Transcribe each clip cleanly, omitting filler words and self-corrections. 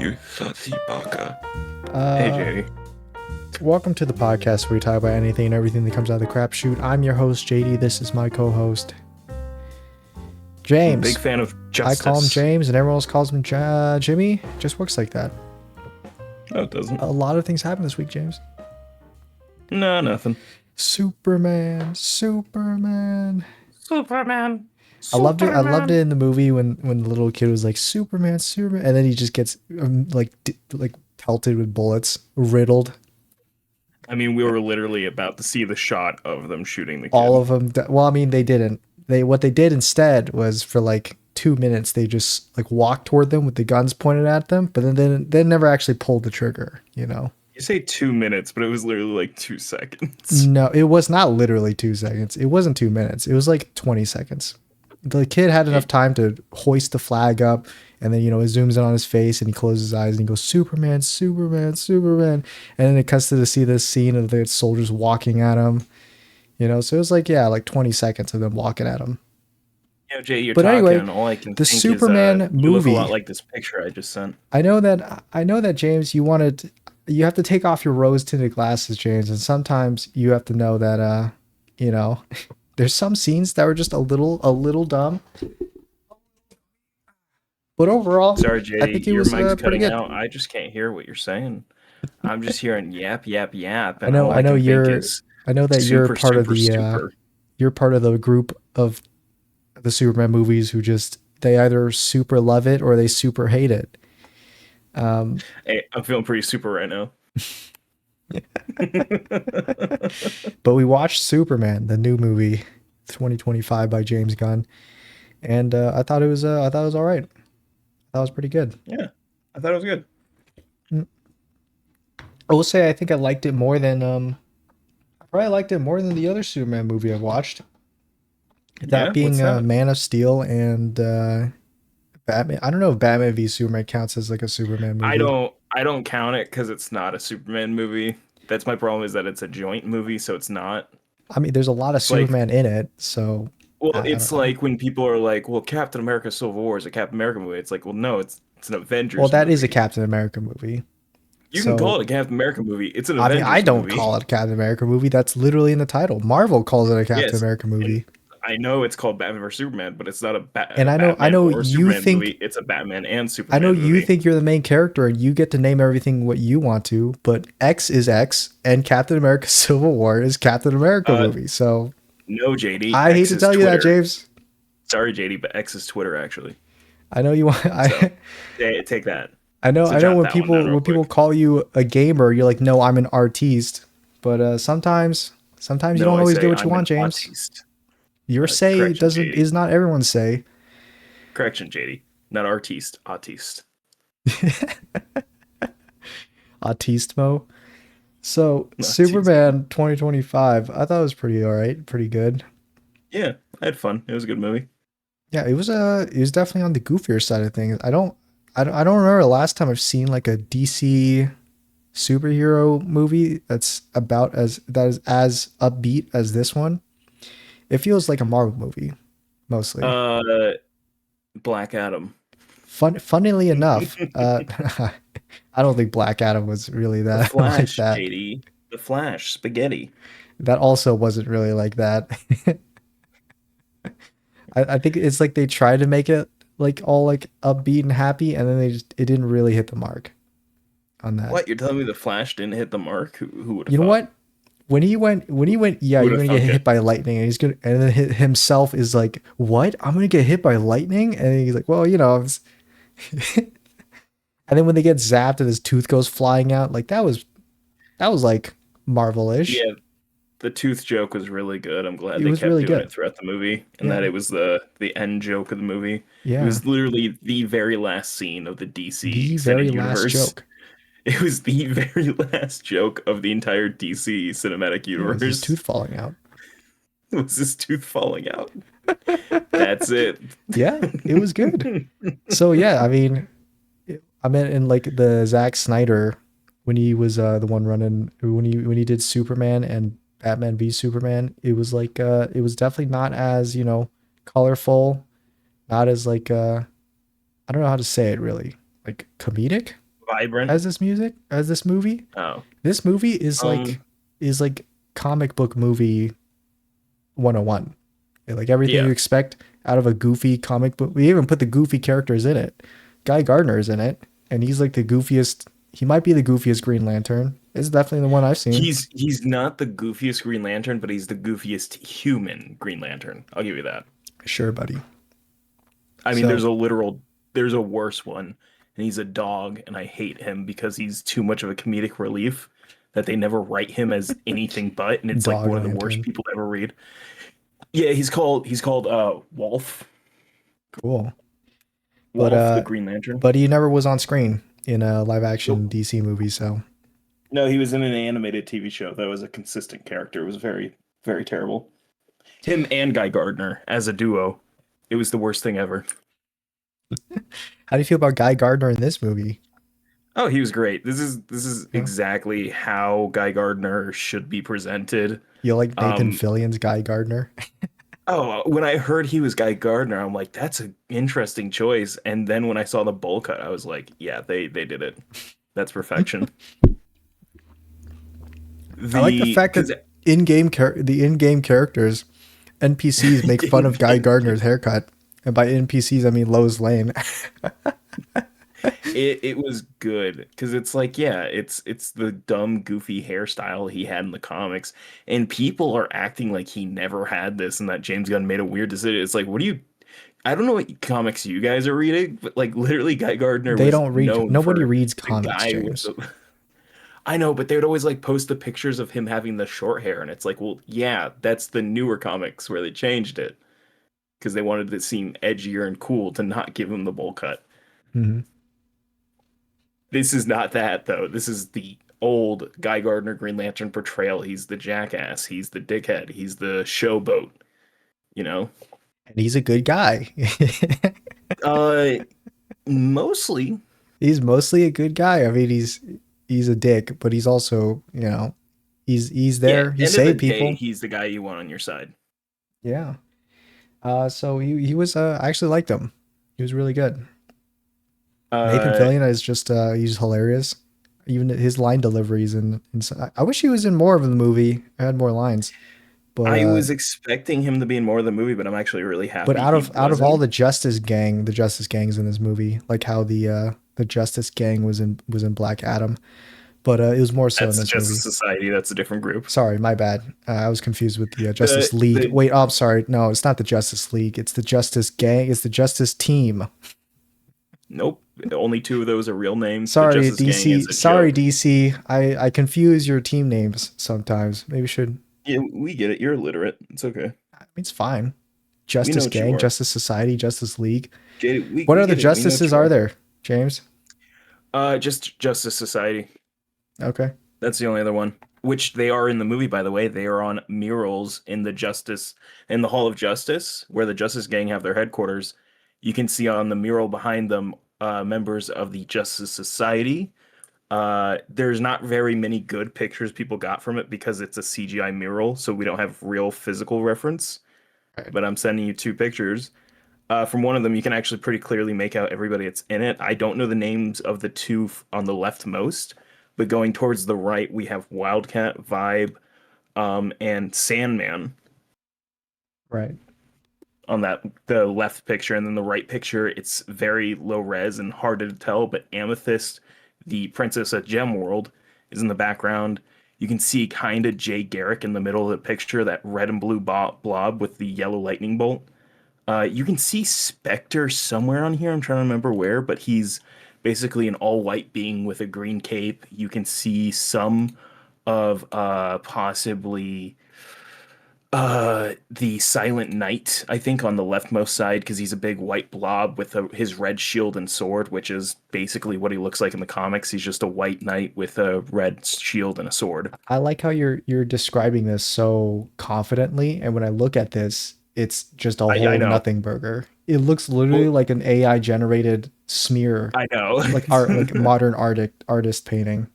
You salty baka. Hey, Uh, JD. Welcome to the podcast where we talk about anything and everything that comes out of the crap shoot. I'm your host, JD. This is my co-host, James. Big fan of I Justice. call him James, and everyone else calls him Jimmy. Just works like that. No, it doesn't. A lot of things happened this week, James. No, nothing. Superman. Superman. I loved it. I loved it in the movie when the little kid was like Superman, and then he just gets like pelted with bullets, riddled. I mean, we were literally about to see the shot of them shooting the kid. All of them. Well, I mean, they didn't. What they did instead was for like 2 minutes they just like walked toward them with the guns pointed at them, but then they never actually pulled the trigger. You know. You say 2 minutes, but it was literally like 2 seconds. No, it was not literally 2 seconds. It wasn't 2 minutes. It was like 20 seconds. The kid had enough time to hoist the flag up, and then, it zooms in on his face, and he closes his eyes, and he goes, Superman, Superman, Superman. And then it cuts to see this scene of the soldiers walking at him. So it was like 20 seconds of them walking at him. Jay, you're But talking, anyway, and all I can the think Superman is, you look movie. a lot like this picture I just sent. I know that, James, you have to take off your rose-tinted glasses, James, and sometimes you have to know that, there's some scenes that were just a little dumb. But overall, Sorry, Jay, I think it your was mic's pretty cutting good. out. I just can't hear what you're saying. I'm just hearing yap, yap, yap. I And know all I that can think you're is part of super, the super. you're part of the group of the Superman movies who just they either super love it or they super hate it. Hey, I'm feeling pretty super right now. But we watched Superman, the new movie, 2025 by James Gunn, and I thought it was all right. That was pretty good. Yeah, I thought it was good. I will say I think I liked it more than I probably liked it more than the other Superman movie I watched. That Yeah? being What's that? Man of Steel and Batman. I don't know if Batman v Superman counts as like a Superman movie. I don't count it because it's not a Superman movie. That's my problem, is that it's a joint movie, so it's not. I mean, there's a lot of like- Superman in it, so Well, I it's don't know. like when people are like, "Well, Captain America: Civil War is a Captain America movie." It's like, well, no, it's an Avengers. Well, that is a movie. Captain America movie. You can so- call it a Captain America movie. It's an I Avengers mean, I don't movie. call it a Captain America movie. That's literally in the title. Marvel calls it a Captain Yes, America movie. I know it's called Batman vs Superman, but it's not a And I know Batman or you Superman think- movie. It's a Batman and Superman. I know movie. you think you're the main character and you get to name everything what you want to, but X is X and Captain America Civil War is Captain America movie. So No, JD. I hate X to is tell you that, Twitter. James. Sorry, JD, but X is Twitter actually. I know you want. So, take that. I know. So I know jot when that one people down real people quick. call you a gamer, you're like, no, I'm an artiste. But sometimes you No, don't I always say get what you I'm want, an James. autiste. Your say correction, JD. is not everyone's say. Correction, JD. Not artiste, autiste. Autismo. So Autiste. Superman 2025, I thought it was pretty all right, pretty good. Yeah, I had fun. It was a good movie. Yeah, it was definitely on the goofier side of things. I don't remember the last time I've seen like a DC superhero movie that is as upbeat as this one. It feels like a Marvel movie, mostly. Black Adam. Funnily enough, I don't think Black Adam was really The that Flash, like that. JD. The Flash, spaghetti. That also wasn't really like that. I think it's like they tried to make it like all like upbeat and happy, and then it didn't really hit the mark on that. What? You're telling me the Flash didn't hit the mark? Who would have You know what? When he went, yeah, you're Who'da gonna get thunk it? hit by lightning, and and then himself is like, what? I'm gonna get hit by lightning, and he's like, well, and then when they get zapped and his tooth goes flying out, like that was like Marvel-ish. Yeah, the tooth joke was really good. I'm glad It they was kept really doing good. it throughout the movie, and Yeah. that it was the end joke of the movie. Yeah, It was literally the very last scene of the DC the cinematic very last universe. joke. It was the very last joke of the entire DC cinematic Yeah, it universe. was his tooth falling out. Was his tooth falling out? That's it. Yeah, it was good. So yeah, I mean, I meant in like the Zack Snyder when he was the one running when he did Superman and Batman v Superman. It was like it was definitely not as colorful, not as like I don't know how to say it really, like comedic. vibrant. as this music, as this movie. Oh, This movie um, is like comic book movie 101. Like everything yeah, you expect out of a goofy comic book. We even put the goofy characters in it. Guy Gardner is in it, and he's like the goofiest. He might be the goofiest Green Lantern. It's definitely the one I've seen. he's not the goofiest Green Lantern, but he's the goofiest human Green Lantern. I'll give you that. Sure, buddy. I mean, So there's a worse one, and he's a dog, and I hate him because he's too much of a comedic relief that they never write him as anything but, and it's like Dog one of the worst Lantern. people to ever read. Yeah, he's called Wolf. Cool. But Wolf, the Green Lantern. he never was on screen in a live action Nope. DC movie. So No, he was in an animated TV show that was a consistent character. It was very, very terrible. Him and Guy Gardner as a duo. It was the worst thing ever. how do you feel about Guy Gardner in this movie? Oh, he was great. This is Yeah. exactly how Guy Gardner should be presented. You like Nathan Um, Fillion's Guy Gardner? oh, when I heard he was Guy Gardner, I'm like, that's an interesting choice. And then when I saw the bowl cut, I was like, yeah, they did it. That's perfection. I like the fact Because that the in-game characters NPCs make fun of Guy Gardner's haircut, and by NPCs I mean Lois Lane. it was good because it's like, yeah, it's the dumb goofy hairstyle he had in the comics, and people are acting like he never had this and that James Gunn made a weird decision. It's like, what do you I don't know what comics you guys are reading, but like literally Guy Gardner They was don't read. known Nobody for reads the comics, guy with James. the I know, but they would always like post the pictures of him having the short hair, and it's like, well, yeah, that's the newer comics where they changed it because they wanted to seem edgier and cool to not give him the bowl cut. Hmm. This is not that though. This is the old Guy Gardner Green Lantern portrayal. He's the jackass. He's the dickhead. He's the showboat. You know. And he's a good guy. Uh, mostly. He's mostly a good guy. I mean, he's a dick, but he's also, he's Yeah. there. He End of the saved day, people. he's the guy you want on your side. Yeah. So he was. I actually liked him. He was really good. Nathan Uh, Fillion is just he's hilarious. Even his line deliveries and I wish he was in more of the movie. I had more lines, but I was expecting him to be in more of the movie, but I'm actually really but happy he out of all wasn't. the Justice Gang's in this movie, like how the Justice Gang was in Black Adam, but it was more so in That's the this Justice movie. Society. That's a different group. Sorry, my bad. I was confused with the Justice League. The Wait, oh, I'm sorry. No, it's not the Justice League. It's the Justice Gang. It's the Justice Team. Nope. Only two of those are real names. The Sorry, Justice Gang DC. is a Sorry, joke. DC. I confuse your team names sometimes. Maybe should. Yeah, we get it. You're illiterate. It's okay. I mean, it's fine. We know Justice what you Gang, are. Justice Society, Justice League. Jade, What we other get it. We know what justices you are are. there, James? Just Justice Society. Okay. That's the only other one. Which they are in the movie, by the way. They are on murals in the Hall of Justice, where the Justice Gang have their headquarters. You can see on the mural behind them members of the Justice Society. There's not very many good pictures people got from it because it's a CGI mural, so we don't have real physical reference. Right. But I'm sending you two pictures. From one of them, you can actually pretty clearly make out everybody that's in it. I don't know the names of the two on the leftmost, but going towards the right, we have Wildcat, Vibe, and Sandman Right. on the left picture, and then the right picture, it's very low res and hard to tell, but Amethyst, the princess of Gemworld, is in the background. You can see kind of Jay Garrick in the middle of the picture, that red and blue blob with the yellow lightning bolt. You can see Spectre somewhere on here. I'm trying to remember where, but he's basically an all white being with a green cape. You can see some of possibly the Silent Knight, I think, on the leftmost side because he's a big white blob with his red shield and sword, which is basically what he looks like in the comics. He's just a white knight with a red shield and a sword. I like how you're describing this so confidently, and when I look at this, it's just a I whole know. nothing burger. It looks literally Well, like an AI generated smear, I know. like art, like modern artist painting.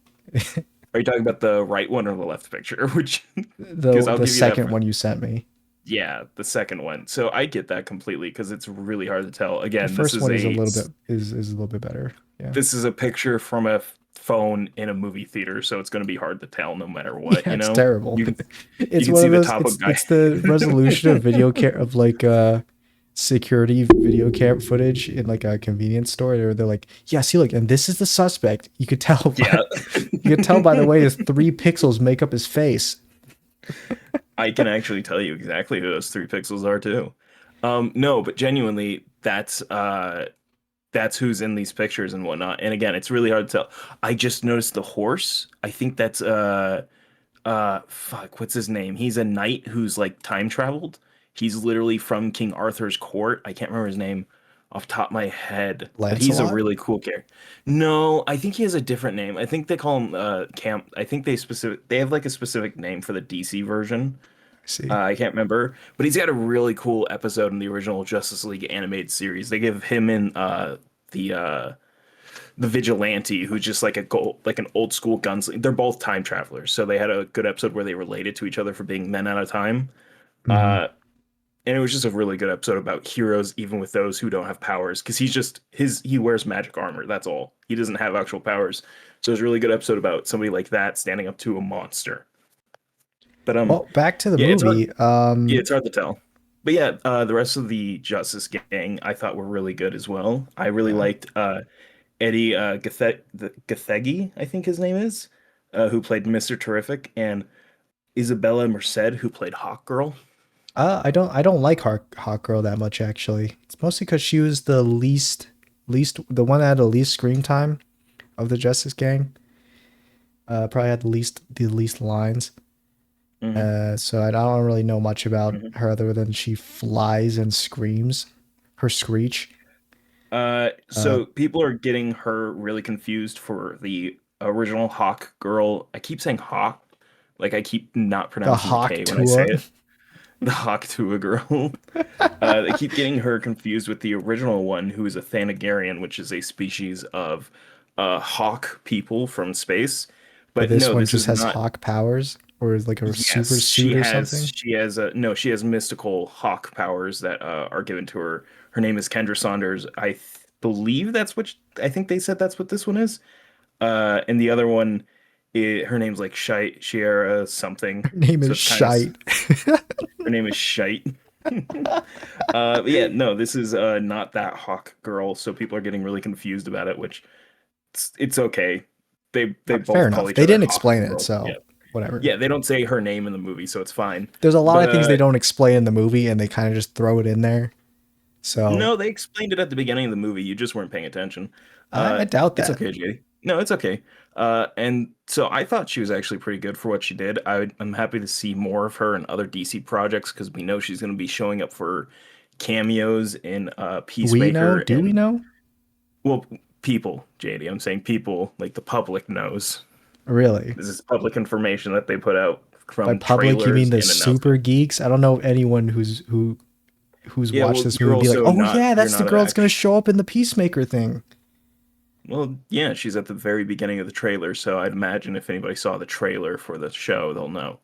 Are you talking about the right one or the left picture? Which, because I'll The give you that second for one you sent me. Yeah, the second one. So I get that completely because it's really hard to tell. The Again, first one is a little bit is a little bit better. Yeah. this is a picture from a phone in a movie theater, so it's going to be hard to tell no matter what, Yeah, you it's know? terrible. You It's can one see of the those top of guy. it's the resolution of of like security video cam footage in like a convenience store where they're like, yeah, see, look, and this is the suspect. You could tell Yeah. you could tell by the way his 3 pixels make up his face. I can actually tell you exactly who those 3 pixels are too. No, but genuinely, that's who's in these pictures and whatnot. And again, it's really hard to tell. I just noticed the horse. I think that's fuck, what's his name? He's a knight who's like time traveled. He's literally from King Arthur's court. I can't remember his name off the top of my head, but he's a Lancelot? really cool character. No, I think he has a different name. I think they call him Camp. I think they have like a specific name for the DC version. I see. I can't remember, but he's got a really cool episode in the original Justice League animated series. They give him in the uh the vigilante who's just like like an old school gunslinger. They're both time travelers, so they had a good episode where they related to each other for being men out of time. Hmm. Uh, and it was just a really good episode about heroes, even with those who don't have powers, because he wears magic armor. That's all. He doesn't have actual powers. So it's a really good episode about somebody like that standing up to a monster. But Well, back to the yeah, it's hard. movie. Yeah, it's hard to tell. But yeah, the rest of the Justice Gang I thought were really good as well. I really Yeah. liked Eddie Gathegi, I think his name is, who played Mr. Terrific, and Isabella Merced, who played Hawk Girl. I don't like Hawk Girl that much actually. It's mostly because she was the least the one that had the least screen time of the Justice Gang. Probably had the least lines. Hmm. So I don't really know much about Hmm. her other than she flies and screams. Her screech. Uh, So people are getting her really confused for the original Hawk Girl. I keep saying Hawk, like I keep not the pronouncing the Hawk K when I say Tua. it. The Hawk Tuah girl. They keep getting her confused with the original one, who is a Thanagarian, which is a species of hawk people from space. But But this no, one this just is has not. hawk powers or is like a super Yes, suit or something. she has a no, she has mystical hawk powers that are given to her. Her name is Kendra Saunders. Believe that's what I think they said that's what this one is. And the other one, her name's like Shiera something. Her name So is it's kind of Shite. her name is Shite. But yeah, no, this is not that Hawk Girl, so people are getting really confused about it, which it's okay. They Fair both call enough. each They other didn't Hawk explain it, Girl. Yeah. so whatever. Yeah, they don't say her name in the movie, so it's fine. There's a lot But of things they don't explain in the movie and they kind of just throw it in there. So no, they explained it at the beginning of the movie. You just weren't paying attention. I doubt It's that. okay, JD. No, it's okay. And so I thought she was actually pretty good for what she did. I'm happy to see more of her in other DC projects because we know she's going to be showing up for cameos in We know? Peacemaker Do we and know? well, people, JD. I'm saying people, like the public knows. Really? This is public information that they put out By from public, you mean trailers the and announcements. super geeks? I don't know anyone who's Yeah, watched well, this movie and be like, "Oh yeah, you're that's the not an girl that's going to act. show up in the Peacemaker thing." Well, yeah, she's at the very beginning of the trailer, so I'd imagine if anybody saw the trailer for the show, they'll know.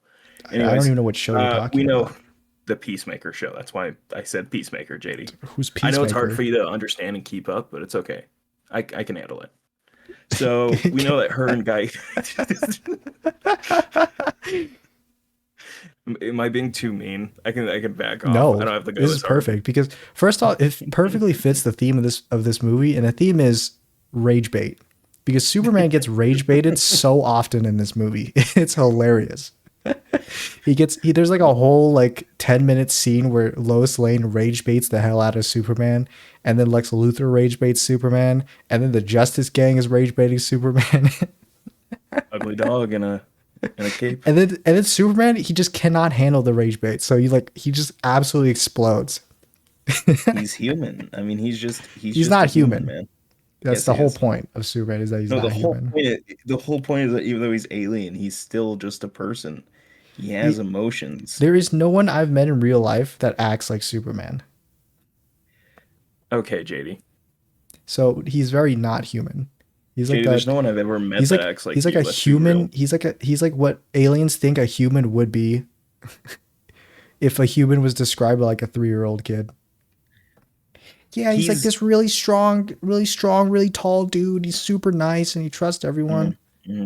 I don't Anyways, even know what show you're we talking know about. the Peacemaker show. That's why I said Peacemaker, JD. Who's I know it's hard Peacemaker? for you to understand and keep up, but it's okay. I can handle it. So we know that her and Guy. Am I being too mean? I can back off. I No, don't have to go this is this hard. perfect because first off, it perfectly fits the theme of this movie, and the theme is rage bait. Because Superman gets rage baited so often in this movie, it's hilarious. There's like a whole like 10-minute scene where Lois Lane rage baits the hell out of Superman, and then Lex Luthor rage baits Superman, and then the Justice Gang is rage baiting Superman. Ugly dog in a cape. And then Superman, he just cannot handle the rage bait. So he just absolutely explodes. He's human. I mean, he's He's just a not human, human. man. That's Yes, the he whole is. point of Superman is that he's No, not human. the whole point is that even though he's alien, he's still just a person. He has He, emotions. there is no one I've met in real life that acts like Superman. Okay, JD. So he's very not human. He's like JD, a there's no one I've ever met that acts like he's like you. a Let's be real. human. He's like what aliens think a human would be if a human was described like a 3-year-old kid. Yeah, he's like He's this really strong, really tall dude. He's super nice and he trusts everyone.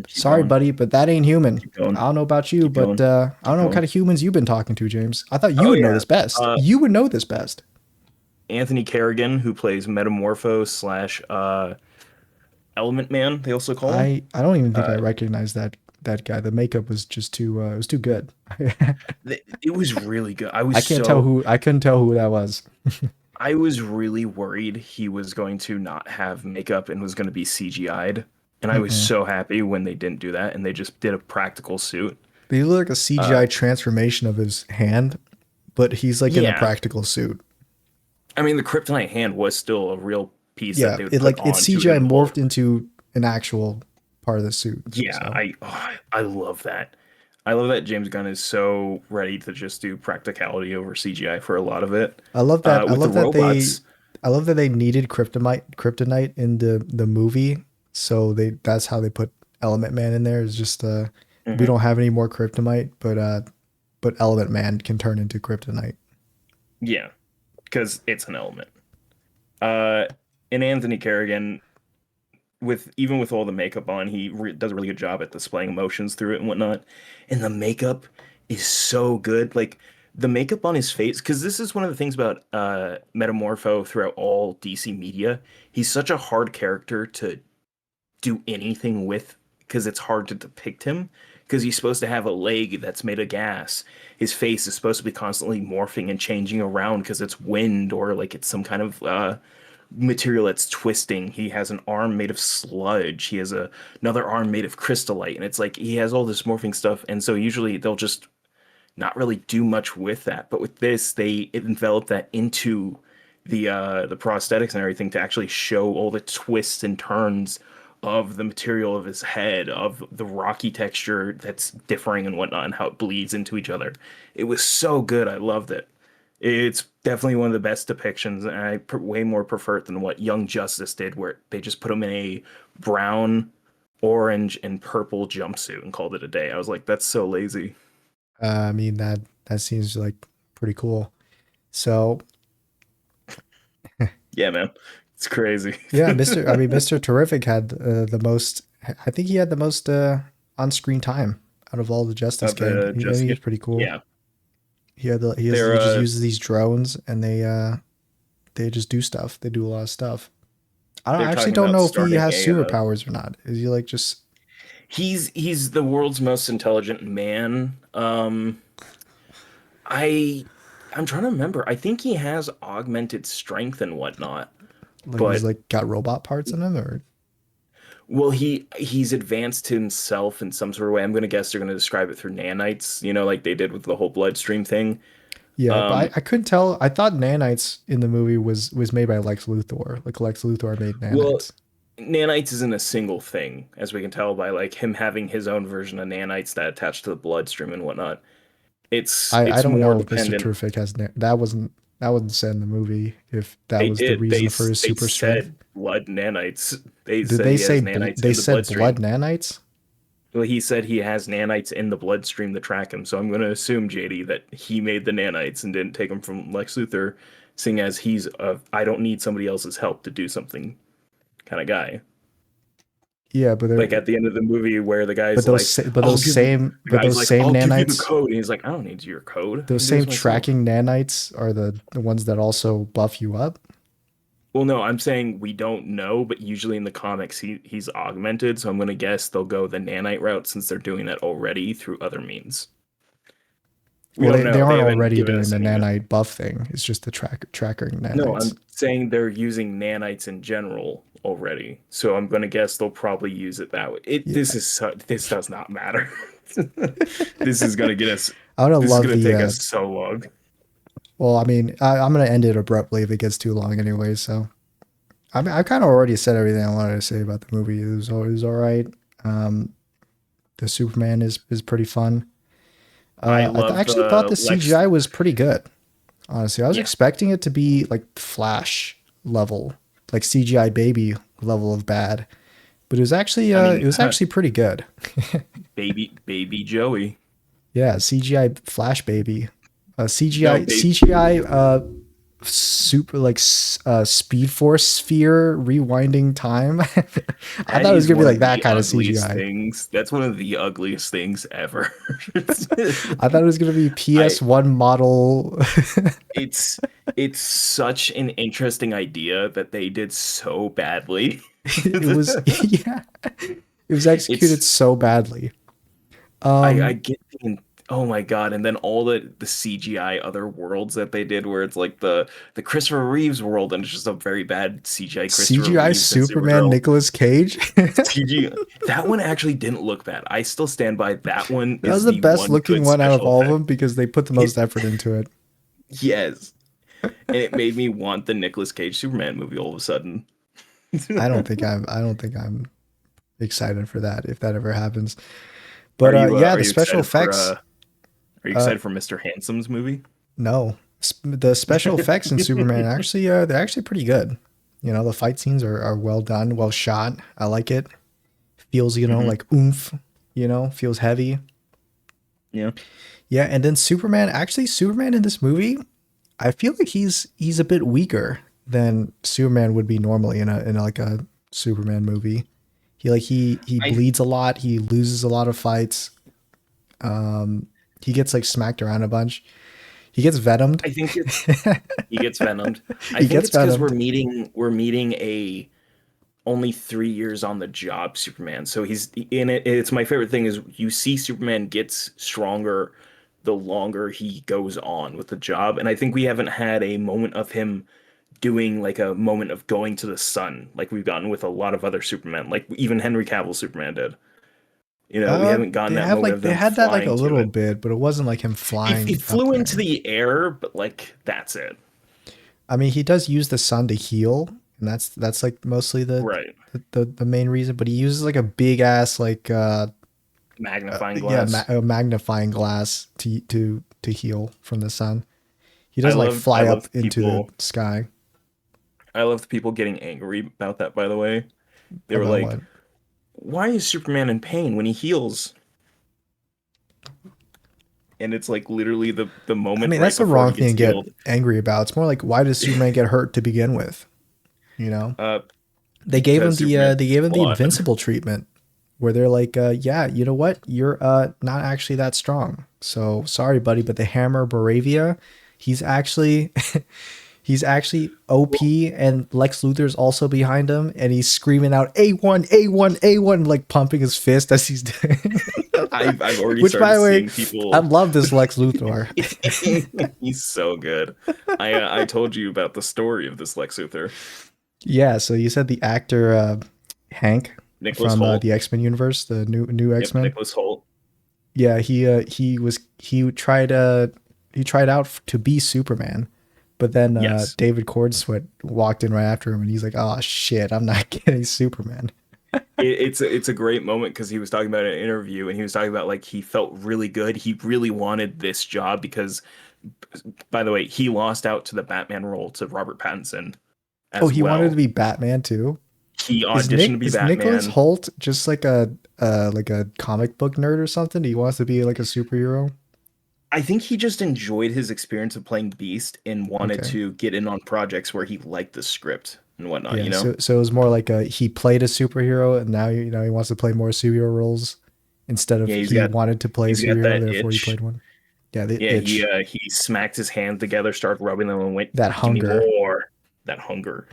keep Sorry, going, buddy, but that ain't human. keep going, I don't know about you, keep but going, I don't keep know what going. kind of humans you've been talking to, James. I thought you Oh would know yeah, this best. uh, You would know this best. Anthony Kerrigan, who plays Metamorpho slash Element Man, they also call him. I don't even think I Uh, recognize that guy. The makeup was just too it was too good. it was really good. I couldn't tell who that was. I was really worried he was going to not have makeup and was going to be CGI'd. And I was Mm-mm. so happy when they didn't do that and they just did a practical suit. But he looked like a Uh, CGI transformation of his hand, but he's like in a yeah. practical suit. I mean, the kryptonite hand was still a real piece that Yeah, they would it put like it's on to CGI him. morphed into an actual part of the suit. Yeah, So I love that. I love that James Gunn is so ready to just do practicality over CGI for a lot of it. I love that. With the robots, I love that they needed kryptonite in the movie. So that's how they put Element Man in there. Is just we mhm, don't have any more kryptonite, but Element Man can turn into kryptonite. yeah, because it's an element. Uh, and Anthony Kerrigan, with even with all the makeup on, does a really good job at displaying emotions through it and whatnot. And the makeup is so good. Like the makeup on his face, because this is one of the things about Metamorpho throughout all DC media. He's such a hard character to do anything with because it's hard to depict him because he's supposed to have a leg that's made of gas. His face is supposed to be constantly morphing and changing around because it's wind or like it's some kind of material that's twisting. He has an arm made of sludge. He has another arm made of crystallite, and it's like he has all this morphing stuff. And so usually they'll just not really do much with that. But with this, they envelop that into the prosthetics and everything to actually show all the twists and turns of the material of his head, of the rocky texture that's differing and whatnot, and how it bleeds into each other. It was so good. I loved it. It's definitely one of the best depictions, and way more prefer it than what Young Justice did, where they just put him in a brown, orange, and purple jumpsuit and called it a day. I was like, that's so lazy. I mean that seems like pretty cool. So Yeah, man, it's crazy. yeah, Mr. Terrific had the most. I think he had the most on-screen time out of all the Justice Of Gang. the I think just he's pretty cool. yeah, He they're just uses these drones and they just do stuff. They do a lot of stuff. I they're actually talking don't about know if he starting has a superpowers or not. Is he like just he's the world's most intelligent man. I I'm trying to remember. I think he has augmented strength and whatnot, like he's but like got robot parts in him or well, he's advanced himself in some sort of way. I'm gonna guess they're gonna describe it through nanites, like they did with the whole bloodstream thing. yeah, but Um, I couldn't tell. I thought nanites in the movie was made by Lex Luthor. Like Lex Luthor made well, nanites. nanites isn't a single thing, as we can tell by like him having his own version of nanites that attach to the bloodstream and whatnot. It's I it's don't more know if Mr. dependent. Terrific has that wasn't said in the movie if that They was the did. reason for his They super strength. said blood nanites. They Did said they he has say nanites they in the said blood bloodstream. nanites? Well, he said he has nanites in the bloodstream to track him. So I'm going to assume, JD, that he made the nanites and didn't take them from Lex Luthor, seeing as he's a I don't need somebody else's help to do something kind of guy. Yeah, but they're Like at the end of the movie where the guy's like, I'll give you the guy's those like, same I'll give you the nanites, code. And he's like, I don't need your code. I those can do same this myself. tracking nanites are the ones that also buff you up. Well, no, I'm saying we don't know, but usually in the comics he's augmented, so I'm gonna guess they'll go the nanite route since they're doing that already through other means. We Well, don't they know. They aren't haven't already given doing us the any. nanite buff thing. It's just the tracking No, nanites. I'm saying they're using nanites in general already. So I'm gonna guess they'll probably use it that way. Yeah, This does not matter. This is gonna get us I would have this is loved gonna the. take us so long. Well, I mean, I'm gonna end it abruptly if it gets too long anyway. So I mean, I kind of already said everything I wanted to say about the movie. It was all right. Um, the Superman is pretty fun. I love Actually thought the the Lex. CGI was pretty good. Honestly, I was Yeah, expecting it to be like Flash level, like CGI baby level of bad, but I it mean, was actually pretty good. baby Joey. Yeah, CGI Flash baby. No, CGI they CGI super like speed force sphere rewinding time. I that thought it was is gonna be one like of that the kind of ugliest CGI. things. That's one of the ugliest things ever. I thought it was gonna be I PS1 model. it's it's such an interesting idea that they did so badly. It was yeah, it was executed It's so badly. I Um, get oh my God, and then all the CGI other worlds that they did where it's like the Christopher Reeves world and it's just a very bad CGI Christopher CGI Reeves and Superman Supergirl. Nicolas Cage. CG that one actually didn't look bad. I still stand by that one That was is the the best one looking good one out of special all of effect. them because they put the It most effort into it. yes. And it made me want the Nicolas Cage Superman movie all of a sudden. I don't think I'm excited for that if that ever happens. But yeah, Are the you special excited for effects. are you Uh, excited for Mr. Handsome's movie? no, the special effects in Superman actually they're actually pretty good. You know, the fight scenes are well done, well shot. I like it. Feels Hmm. like oomph. Feels heavy. Yeah. Yeah, and then Superman in this movie, I feel like he's a bit weaker than Superman would be normally in like a Superman movie. He I bleeds a lot. He loses a lot of fights. He gets like smacked around a bunch. He gets venomed. I think he gets venomed. I He think gets it's because venomed. we're meeting a only 3 years on the job Superman. So he's in it. It's my favorite thing is you see Superman gets stronger the longer he goes on with the job. And I think we haven't had a moment of him doing like a moment of going to the sun like we've gotten with a lot of other Supermen, like even Henry Cavill Superman did. We haven't gotten that moment of They them had that like a flying to little it. bit, but it wasn't like him He flying up flew into there. the air, but like that's it. I mean, he does use the sun to heal, and that's like mostly Right. the main reason. But he uses like a big ass like Magnifying yeah glass. a magnifying glass to heal from the sun. He doesn't like I fly love up the into the people sky. I love the people getting angry about that, by the way. They were About like, what? why is Superman in pain when he heals? And it's like literally the I moment mean, right that's the before wrong he thing gets to get healed. angry about. It's more like why does Superman get hurt to begin with? You know, Uh, they because gave Superman's him the flawed. invincible treatment where they're like, yeah, you know what? You're not actually that strong. So sorry, buddy, but the hammer Baravia, he's actually he's actually Well, OP and Lex Luthor's also behind him and he's screaming out A1, A1, A1, like pumping his fist as he's doing. I've already Which by started the way, seeing I people. love this Lex Luthor. He's so good. I told you about the story of this Lex Luthor, Yeah, so you said the actor Hank Nicholas from Holt. the X-Men universe, the new Yep, X-Men. Nicholas Holt. Yeah, he tried out to be Superman, but then Yes, David Cornsweet walked in right after him, and he's like, "Oh shit, I'm not getting Superman." it's a great moment because he was talking about it in an interview and he was talking about like he felt really good. He really wanted this job because, by the way, he lost out to the Batman role to Robert Pattinson Oh, as he wanted to well. be Batman too. He auditioned to be Is Nicholas Batman. Holt just like a comic book nerd or something? He wants to be like a superhero. I think he just enjoyed his experience of playing Beast and wanted Okay. to get in on projects where he liked the script and whatnot, Yeah, you know? so it was more like he played a superhero and now he wants to play more superhero roles instead of Yeah, he wanted to play a he's got superhero, that therefore he itch. played one. Yeah, the Yeah, itch, he smacked his hands together, started rubbing them, and went, that "Give me hunger. more." That hunger.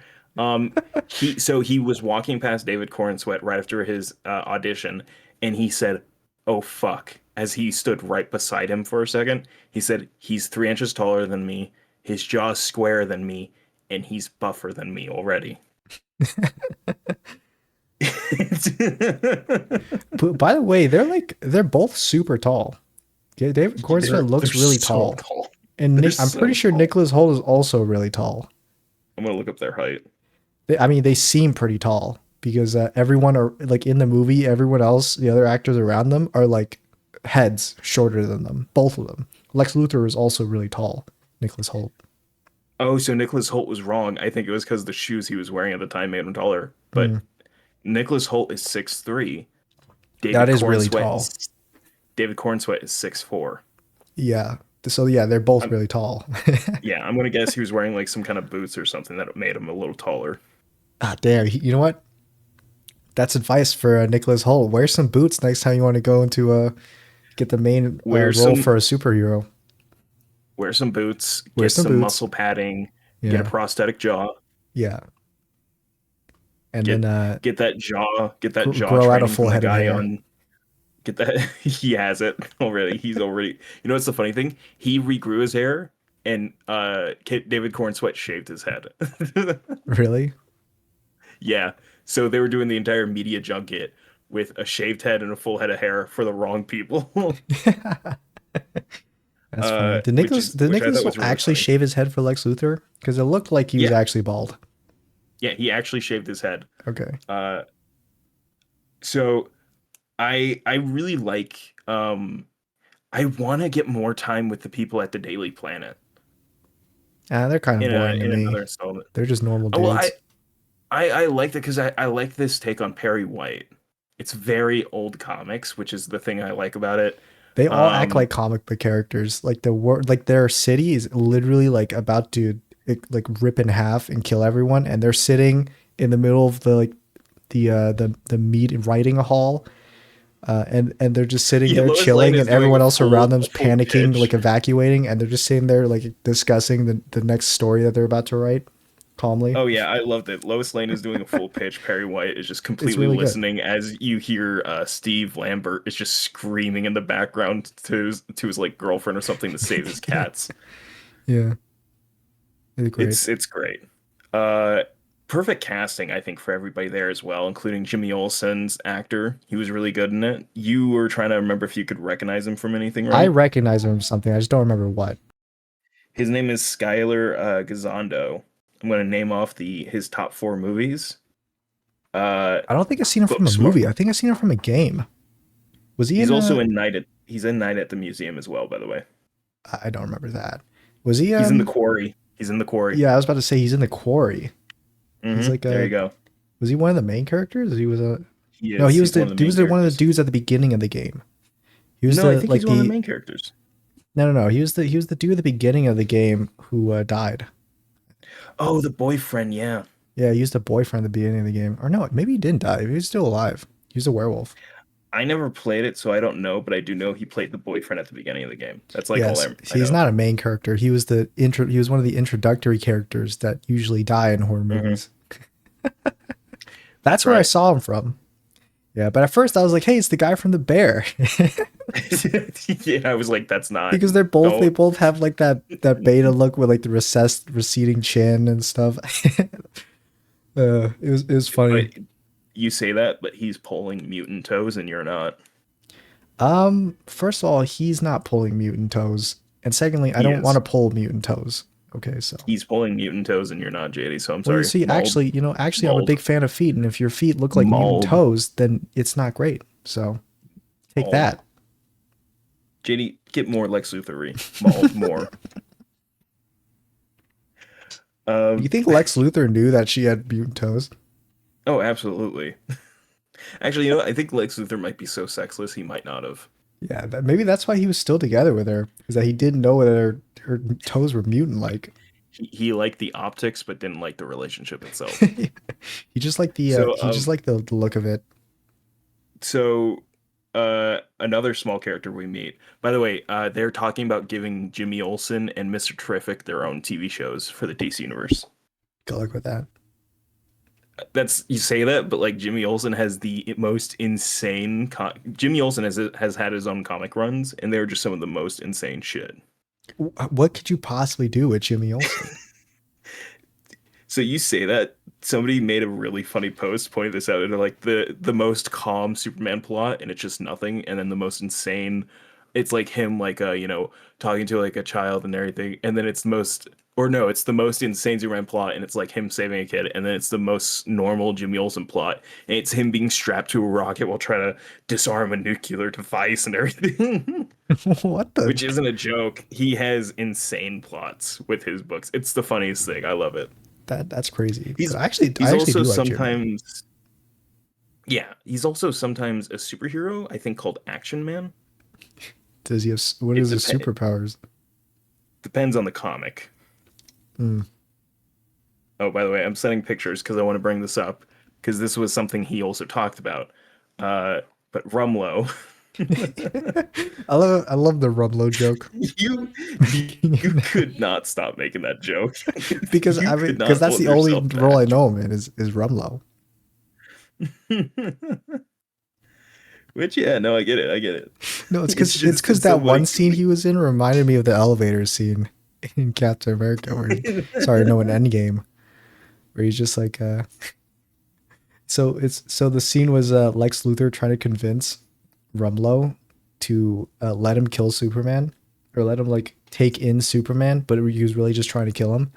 He was walking past David Cornsweet right after his audition, and he said, "Oh fuck!" As he stood right beside him for a second, he said, "He's 3 inches taller than me, his jaw's squarer than me, and he's buffer than me already." But by the way, they're both super tall. Yeah, David Cornsmith They're looks really so tall, tall. and They're I'm pretty so sure tall. Nicholas Holt is also really tall. I'm gonna look up their height. I mean, they seem pretty tall because everyone are like in the movie. Everyone else, the other actors around them, are like heads shorter than them. Both of them. Lex Luthor is also really tall. Nicholas Holt. Oh, so Nicholas Holt was wrong. I think it was because the shoes he was wearing at the time made him taller. But Mm, Nicholas Holt is 6'3". that David is really Cornsweet tall. is David Cornsweet is 6'4". Yeah. So yeah, they're both I'm, really tall. yeah, I'm gonna guess he was wearing like some kind of boots or something that made him a little taller. Ah, damn. You know what? That's advice for Nicholas Holt. Wear some boots next time you want to go into get the main Wear role some for a superhero. wear some boots, Wear get some some boots. muscle padding, get a Yeah, prosthetic jaw, yeah, and then get get that jaw grow out a training full from the head of guy hair. on get that he has it already. He's already you know what's the funny thing? He regrew his hair and David Corn Sweat shaved his head. Really? Yeah. So they were doing the entire media junket with a shaved head and a full head of hair for the wrong people. That's funny. Did Which I Nicholas thought Holt was really actually funny. shave his head for Lex Luthor? Because it looked like he was Yeah. actually bald. Yeah, he actually shaved his head. Okay. Uh so I really like I want to get more time with the people at the Daily Planet Ah, they're kind of boring to in me. another installment. They're just normal Oh well, dudes. I liked it because I like this take on Perry White. It's very old comics, which is the thing I like about it. They all act Um, like comic book characters. Like like their city is literally like about to like rip in half and kill everyone, and they're sitting in the middle of the like the meet writing hall, and they're just sitting yeah, there Lois Lane chilling, is and doing everyone else around a them's full panicking, like pitch. evacuating, and they're just sitting there like discussing the next story that they're about to write calmly. Oh yeah, I loved it. Lois Lane is doing a full pitch. Perry White is just It's completely really good. listening as you hear Steve Lambert is just screaming in the background to his like girlfriend or something to save his cats. Yeah, it's great. It's great. Uh, Perfect casting, I think, for everybody there as well, including Jimmy Olsen's actor. He was really good in it. You were trying to remember if you could recognize him from anything, I right? recognize him from something. I just don't remember what. His name is Skylar Gazondo. I'm going to name off the his top four movies. Uh, I don't think I've seen him from a Booksmart. movie. I think I've seen him from a game. Was he He's in also a? in Night at he's in Night at the Museum as well, by the way. I don't remember that. Was he? He's in the Quarry. He's in the Quarry. Yeah, I was about to say he's in the Quarry. He's like There a. you go. Was he one of the main characters? He was a. He No, is. He's one of the he main was the one of the characters. dudes at the beginning of the game. He was No, I the think like he's one of the the main characters. no. He was the dude at the beginning of the game who died. Oh, the boyfriend. Yeah. Yeah, he was the boyfriend at the beginning of the game. Or no, maybe he didn't die. Maybe he's still alive. He was a werewolf. I never played it, so I don't know, but I do know he played the boyfriend at the beginning of the game. That's like all Yes, I he's know. not a main character. He was the intro. He was one of the introductory characters that usually die in horror Hmm. movies. That's That's where I right. saw him from. Yeah, but at first I was like, "Hey, it's the guy from the Bear," Yeah, I was like, that's not. because they Don't. both have like that beta look with like the recessed, receding chin and stuff. It was But funny. you say that, but he's pulling mutant toes, and you're not. First of all, he's not pulling mutant toes, and secondly, I He don't want is. to pull mutant toes. Okay, so He's pulling mutant toes, and you're not, JD. So I'm well, you sorry. see, Mauled, actually, I'm a mauled, big fan of feet, and if your feet look like mutant mauled, toes, then it's not great. So take mauled. that. JD, get more Lex Luthor-y. Mauled more. Do you Um. think Lex Luthor knew that she had mutant toes? Oh, absolutely. Actually, you know, what? I think Lex Luthor might be so sexless he might not have. Yeah, maybe that's why he was still together with her, is that he didn't know whether her toes were mutant like. He liked the optics, but didn't like the relationship itself. He So, just liked the look of it. so another small character we meet. By the way, they're talking about giving Jimmy Olsen and Mr. Terrific their own TV shows for the DC universe. Good luck with that. That's you say that, but like Jimmy Olsen has the most insane. Jimmy Olsen has had his own comic runs, and they're just some of the most insane shit. What could you possibly do with Jimmy Olsen? So you say that somebody made a really funny post pointing this out. They're like the most calm Superman plot, and it's just nothing, and then the most insane. It's like him, like talking to like a child and everything, and then it's the most, or no, it's the most insane Superman plot, and it's like him saving a kid, and then it's the most normal Jimmy Olsen plot, and it's him being strapped to a rocket while trying to disarm a nuclear device and everything. What the? Which isn't a joke. He has insane plots with his books. It's the funniest thing. I love it. That's crazy. He's I he's actually also do like Jimmy. sometimes yeah, he's also sometimes a superhero, I think called Action Man. Does he have what It is his depends. superpowers? Depends on the comic. Mm. Oh, by the way, I'm sending pictures because I want to bring this up because this was something he also talked about. Uh, but Rumlow, I love the Rumlow joke. you you could not stop making that joke. Because You I mean, could because not that's hold the only yourself role I back. know him in is Rumlow. Which, yeah, no, I get it. I get it. No, it's It's because it's just because because that somebody one scene he was in reminded me of the elevator scene in Captain America, where sorry, no, in Endgame, where he's just like, so the scene was Lex Luthor trying to convince Rumlow to let him kill Superman, or let him like take in Superman, but he was really just trying to kill him.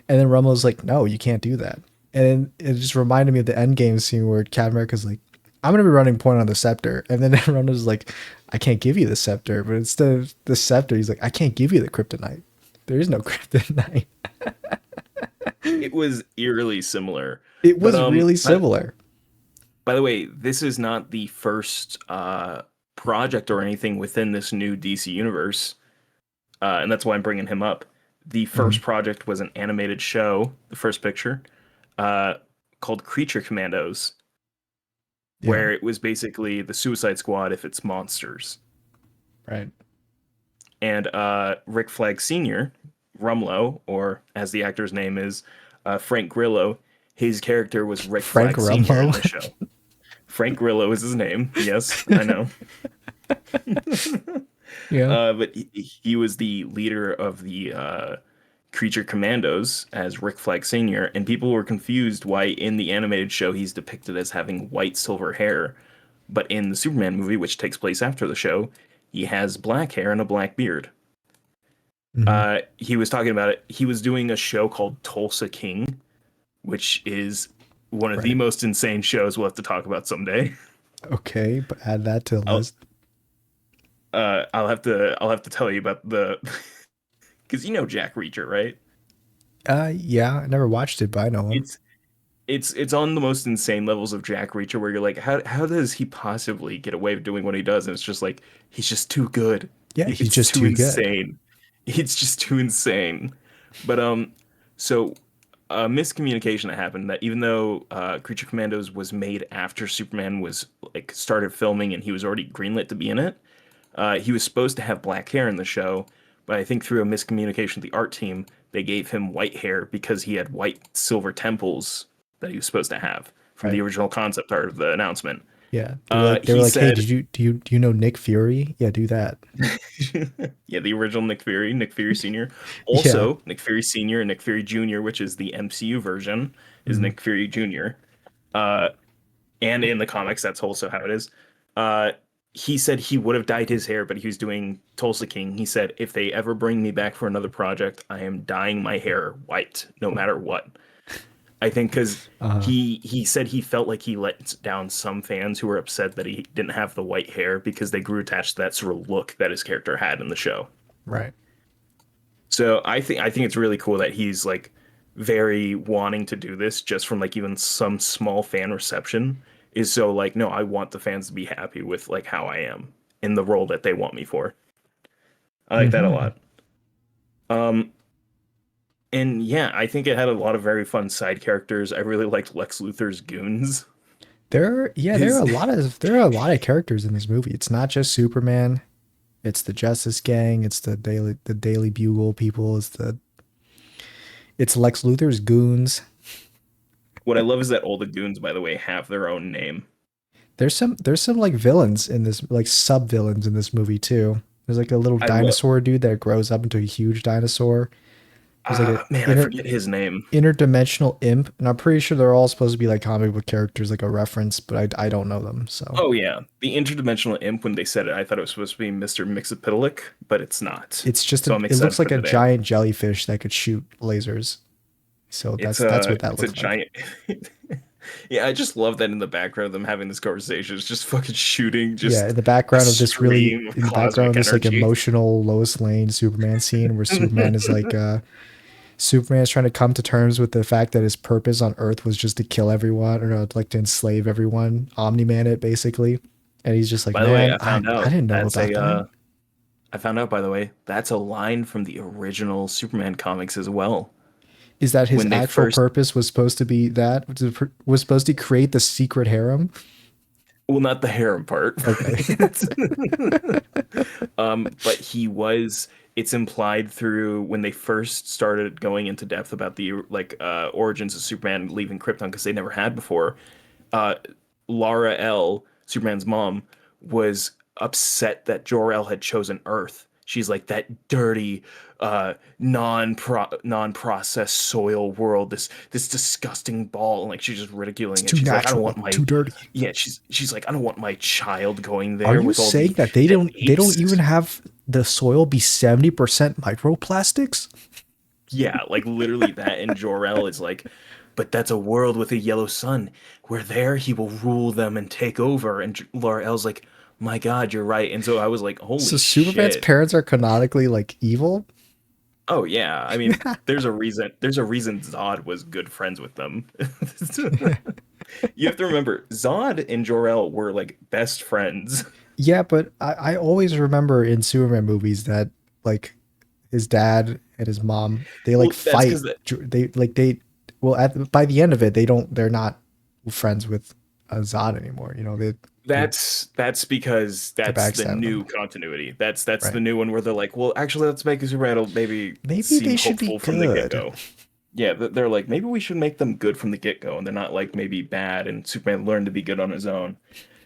And then Rumlow's like, no, you can't do that. And it just reminded me of the Endgame scene where Captain America's like, I'm gonna be running point on the scepter, and then Rumlow's like, I can't give you the scepter, but instead of the scepter, he's like, I can't give you the kryptonite. There is no kryptonite. it was eerily similar. It But was really similar. by the way, this is not the first project or anything within this new DC universe, and that's why I'm bringing him up. The Mm, first project was an animated show, the first picture, uh, called Creature Commandos, yeah, where it was basically the Suicide Squad if it's monsters. right. And Rick Flag Sr., Rumlow, or as the actor's name is, Frank Grillo, his character was Rick Frank Flag Sr. Rumlow. in the show. Frank Grillo is his name. Yes, I know. Yeah. But he was the leader of the Creature Commandos as Rick Flag Sr., and people were confused why in the animated show he's depicted as having white silver hair, but in the Superman movie, which takes place after the show, he has black hair and a black beard. Hmm. He was talking about it. He was doing a show called Tulsa King, which is one of the Right. most insane shows we'll have to talk about someday. Okay, but add that to the I'll list. I'll have to tell you about the because you know Jack Reacher, right? Yeah, I never watched it, but I know him. It's it's on the most insane levels of Jack Reacher where you're like, how does he possibly get away with doing what he does? And it's just like he's just too good. Yeah, he's It's just too too good. insane. It's just too insane. But so a miscommunication that happened that even though Creature Commandos was made after Superman was like started filming and he was already greenlit to be in it, he was supposed to have black hair in the show, but I think through a miscommunication with the art team, they gave him white hair because he had white silver temples that he was supposed to have from the Right. original concept art of the announcement. Yeah. They were He like, hey, said, do you know Nick Fury? Yeah, do that. yeah, the original Nick Fury Sr. Yeah. Also, Nick Fury Sr. and Nick Fury Jr., which is the MCU version, is Mhm. Nick Fury Jr. Uh, and in the comics, that's also how it is. Uh, he said he would have dyed his hair, but he was doing Tulsa King. He said, if they ever bring me back for another project, I am dyeing my hair white, no matter what. I think because Uh, he said he felt like he let down some fans who were upset that he didn't have the white hair because they grew attached to that sort of look that his character had in the show. right. So I think it's really cool that he's like very wanting to do this just from like even some small fan reception is so like no, I want the fans to be happy with like how I am in the role that they want me for. I like that a Hmm. lot. Um and yeah, I think it had a lot of very fun side characters. I really liked Lex Luthor's goons. Yeah, His there are a lot of characters in this movie. It's not just Superman. It's the Justice Gang. It's the Daily Bugle people. It's Lex Luthor's goons. what I love is that all the goons, by the way, have their own name. There's some like villains in this, like sub villains in this movie too. There's like a little I love dinosaur dude that grows up into a huge dinosaur. There's like a man, I inter forget his name. interdimensional imp, and I'm pretty sure they're all supposed to be like comic book characters, like a reference, but I don't know them. So Oh yeah, the interdimensional imp. When they said it, I thought it was supposed to be Mr. Mixapitalik, but it's not. it's just So I'm it looks excited like for a today. giant jellyfish that could shoot lasers. So It's that's a what that it's a looks like. giant. Yeah, I just love that in the background of them having this conversation. It's just fucking shooting, Yeah, just a stream of in the background of cosmic this like energy. emotional Lois Lane Superman scene where Superman is like Superman is trying to come to terms with the fact that his purpose on Earth was just to kill everyone, or no, like to enslave everyone, Omni-Man it basically. And he's just like, By the way, man, I I found I out didn't know that's about a that. I found out, by the way, that's a line from the original Superman comics as well. Is that his When they actual first, purpose was supposed to be that was supposed to create the secret harem? well, not the harem part, Okay. but it's implied through when they first started going into depth about the origins of Superman leaving Krypton because they never had before. uh, Lara L, Superman's mom, was upset that Jor-El had chosen Earth. She's like that dirty, non-processed soil world, this disgusting ball, and like she's just It's ridiculing it. too She's like, I don't want natural, my too dirty. yeah. She's like, I don't want my child going Are there you with all saying that the they don't even apes. have the soil be 70% microplastics? Yeah, like literally that. And Jor-El is like, but that's a world with a yellow sun. Where there he will rule them and take over. And Laura-El's like, my God, you're right. And so I was like, So holy Superman's shit. parents are canonically like evil? Oh yeah. I mean, there's a reason. There's a reason Zod was good friends with them. You have to remember, Zod and Jor-El were like best friends. Yeah, but I always remember in Superman movies that like his dad and his mom they like Well, that's fight. because They well by the end of it they're not friends with Zod anymore. You know that's because they that's the backstab him. new continuity. That's Right. the new one where they're like, well, actually, let's make Superman maybe Maybe seem they should be hopeful from the good. get-go. Yeah, they're like, maybe we should make them good from the get-go, and they're not like maybe bad, and Superman learned to be good on his own.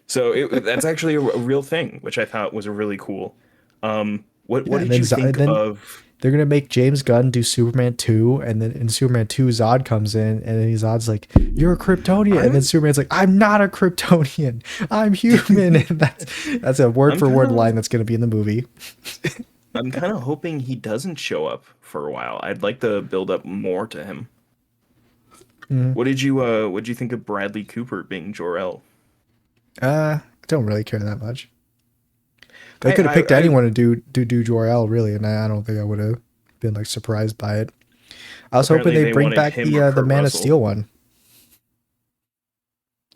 So that's actually a real thing, which I thought was really cool. What Yeah, did you And think then of? they're gonna make James Gunn do Superman 2, and then in Superman 2, Zod comes in, and then Zod's like, "You're a Kryptonian," and then I'm Superman's like, "I'm not a Kryptonian, I'm human." And that's a word I'm for kind word of line that's gonna be in the movie. I'm kind of hoping he doesn't show up for a while. I'd like to build up more to him. Mm. What did you think of Bradley Cooper being Jor-El? I don't really care that much. They I, could have I, picked I anyone to do Jor-El really, and I don't think I would have been like surprised by it. I was hoping apparently they they bring wanted back him or the Kurt Man of Russell. Steel one.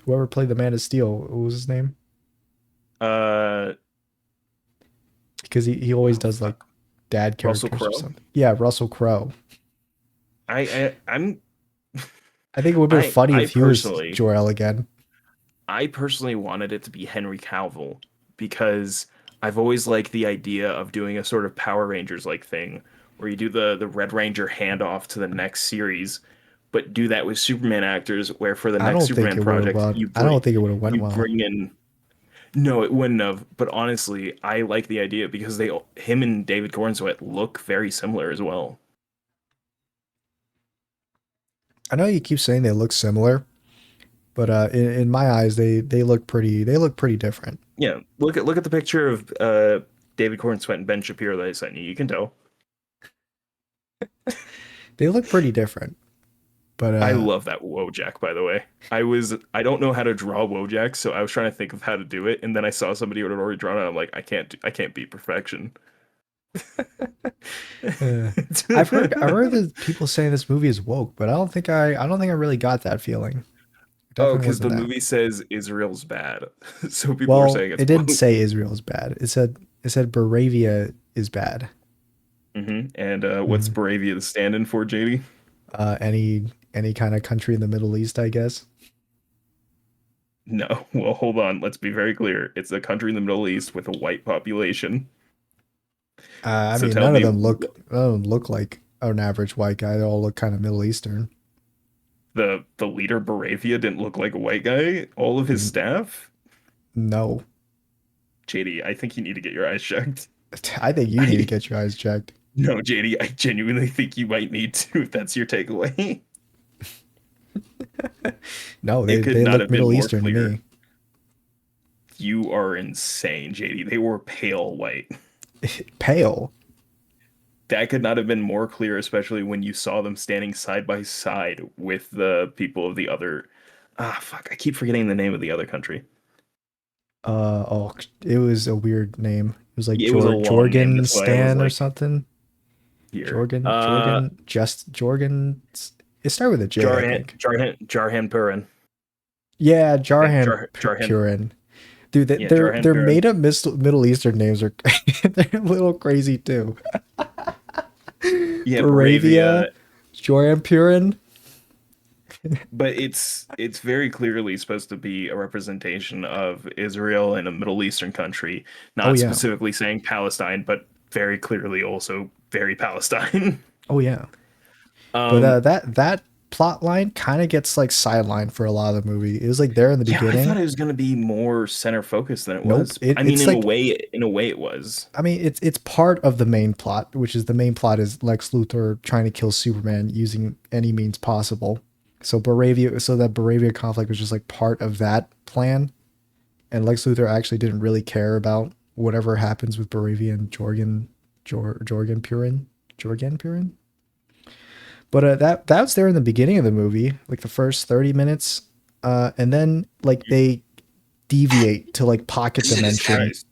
Whoever played the Man of Steel, what was his name? Uh, Because he always oh does like fuck, dad Russell characters or Crowe. something. Yeah, Russell Crowe. I'm I think it would have been funny I if he was personally Jor-El again. I personally wanted it to be Henry Cavill because I've always liked the idea of doing a sort of Power Rangers like thing where you do the Red Ranger handoff to the next series, but do that with Superman actors where for the I next don't think Superman it would have project won. I don't think it would have went you well. bring in. No, it wouldn't have. But honestly, I like the idea because him and David Corn Sweat look very similar as well. I know you keep saying they look similar, but in my eyes, they look pretty different. Yeah, look at the picture of David Corn Sweat and Ben Shapiro that I sent you. You can tell. They look pretty different. But I love that Wojak, by the way. I don't know how to draw Wojak, so I was trying to think of how to do it, and then I saw somebody who had already drawn it. I'm like, I can't beat perfection. uh, I've heard that people saying this movie is woke, but I don't think I really got that feeling. It Oh, definitely because wasn't the that. movie says Israel's bad, so people are Well, saying it it's didn't woke. say Israel's bad. It said Baravia is bad. And what's Mhm. Bravia the stand-in for, JD? Any kind of country in the Middle East, I guess. No. Well, hold on. Let's be very clear. It's a country in the Middle East with a white population. I So mean, tell me, none of them look like an average white guy. They all look kind of Middle Eastern. the leader Baravia didn't look like a white guy? All of his N- staff? No, JD, I think you need to get your eyes checked. I think you need to I get your eyes checked. No, JD, I genuinely think you might need to if that's your takeaway. No, It could they not look have been Middle more Eastern to clear. me. You are insane, JD. They were pale white. Pale. That could not have been more clear, especially when you saw them standing side by side with the people of the other. Ah, fuck. I keep forgetting the name of the other country. Oh, it was a weird name. It was like It was a long name. Jorgen That's why I was Stan or like, something. here. Jorgen. It started with a J, I think. Jarhan Purin. Yeah, Yeah, Jarhan Jarhan. Purin. Dude, Yeah, their Jarhan. made up Middle Eastern names are they're a little crazy too. Yeah, Baravia, Bravia, Jorampurin. but it's very clearly supposed to be a representation of Israel in a Middle Eastern country, Oh not yeah. specifically saying Palestine, but very clearly also very Palestine. Oh yeah. But Um, that plot line kind of gets like sidelined for a lot of the movie. It was like there in the yeah, I thought beginning. it was going to be more center focused than it Nope. was. I mean, It's like in a way, it was. I mean it's part of the main plot, which is the main plot is Lex Luthor trying to kill Superman using any means possible. So that Baravia conflict was just like part of that plan, and Lex Luthor actually didn't really care about whatever happens with Baravia and Jorgen Purin. But that was there in the beginning of the movie, like the first 30 minutes, and then like they deviate to like pocket Jesus dimension. Christ!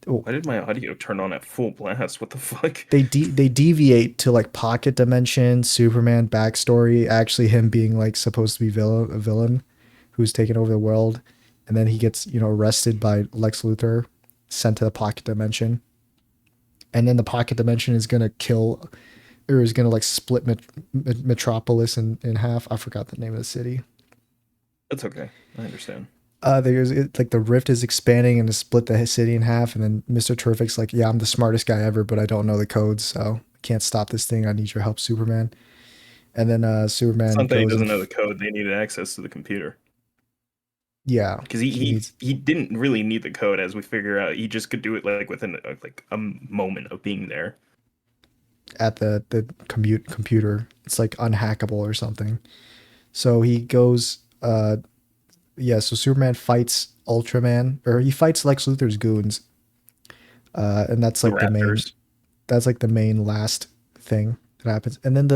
Oh, Why did my audio turn on at full blast? What the fuck? they deviate to like pocket dimension. Superman backstory, actually him being like supposed to be a villain who's taken over the world, and then he gets arrested by Lex Luthor, sent to the pocket dimension, and then the pocket dimension is gonna kill or is gonna like split Metropolis in half. I forgot the name of the city. That's okay. I understand. Like the rift is expanding and to split the city in half, and then Mr. Terrific's like, "Yeah, I'm the smartest guy ever, but I don't know the codes, so I can't stop this thing. I need your help, Superman." And then Superman Something he goes and doesn't know the code. They needed access to the computer yeah, because he needs he didn't really need the code, as we figure out. He just could do it like within like a moment of being there. at the computer. It's like unhackable or something. So he goes yeah. So Superman fights Ultraman, or he fights Lex Luthor's goons, and The Raptors. that's like the main last thing that happens. And then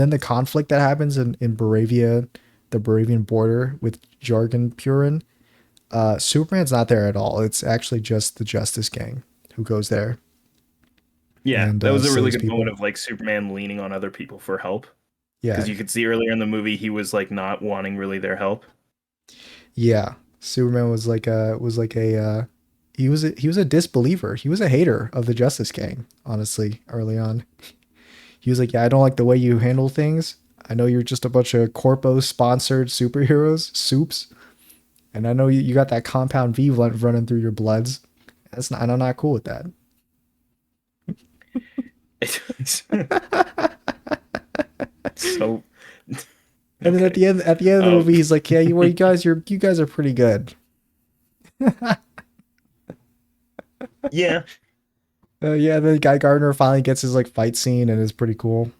the conflict that happens in Baravia, the Baravian border with Jargon Purin, Superman's not there at all. It's actually just the Justice Gang who goes there Yeah, and that was a really saves good moment people. of like Superman leaning on other people for help because Yeah, you could see earlier in the movie he was like not wanting really their help. yeah. Superman was like a he was a disbeliever. He was a hater of the Justice Gang. Honestly, early on, he was like, "Yeah, I don't like the way you handle things. I know you're just a bunch of corpo sponsored superheroes, soups, and I know you got that compound V running through your bloods. That's not, and I'm not cool with that." So And then okay. at the end of the Um, movie, he's like, "Yeah, you guys are pretty good." yeah, Yeah, then Guy Gardner finally gets his like fight scene and it's pretty cool.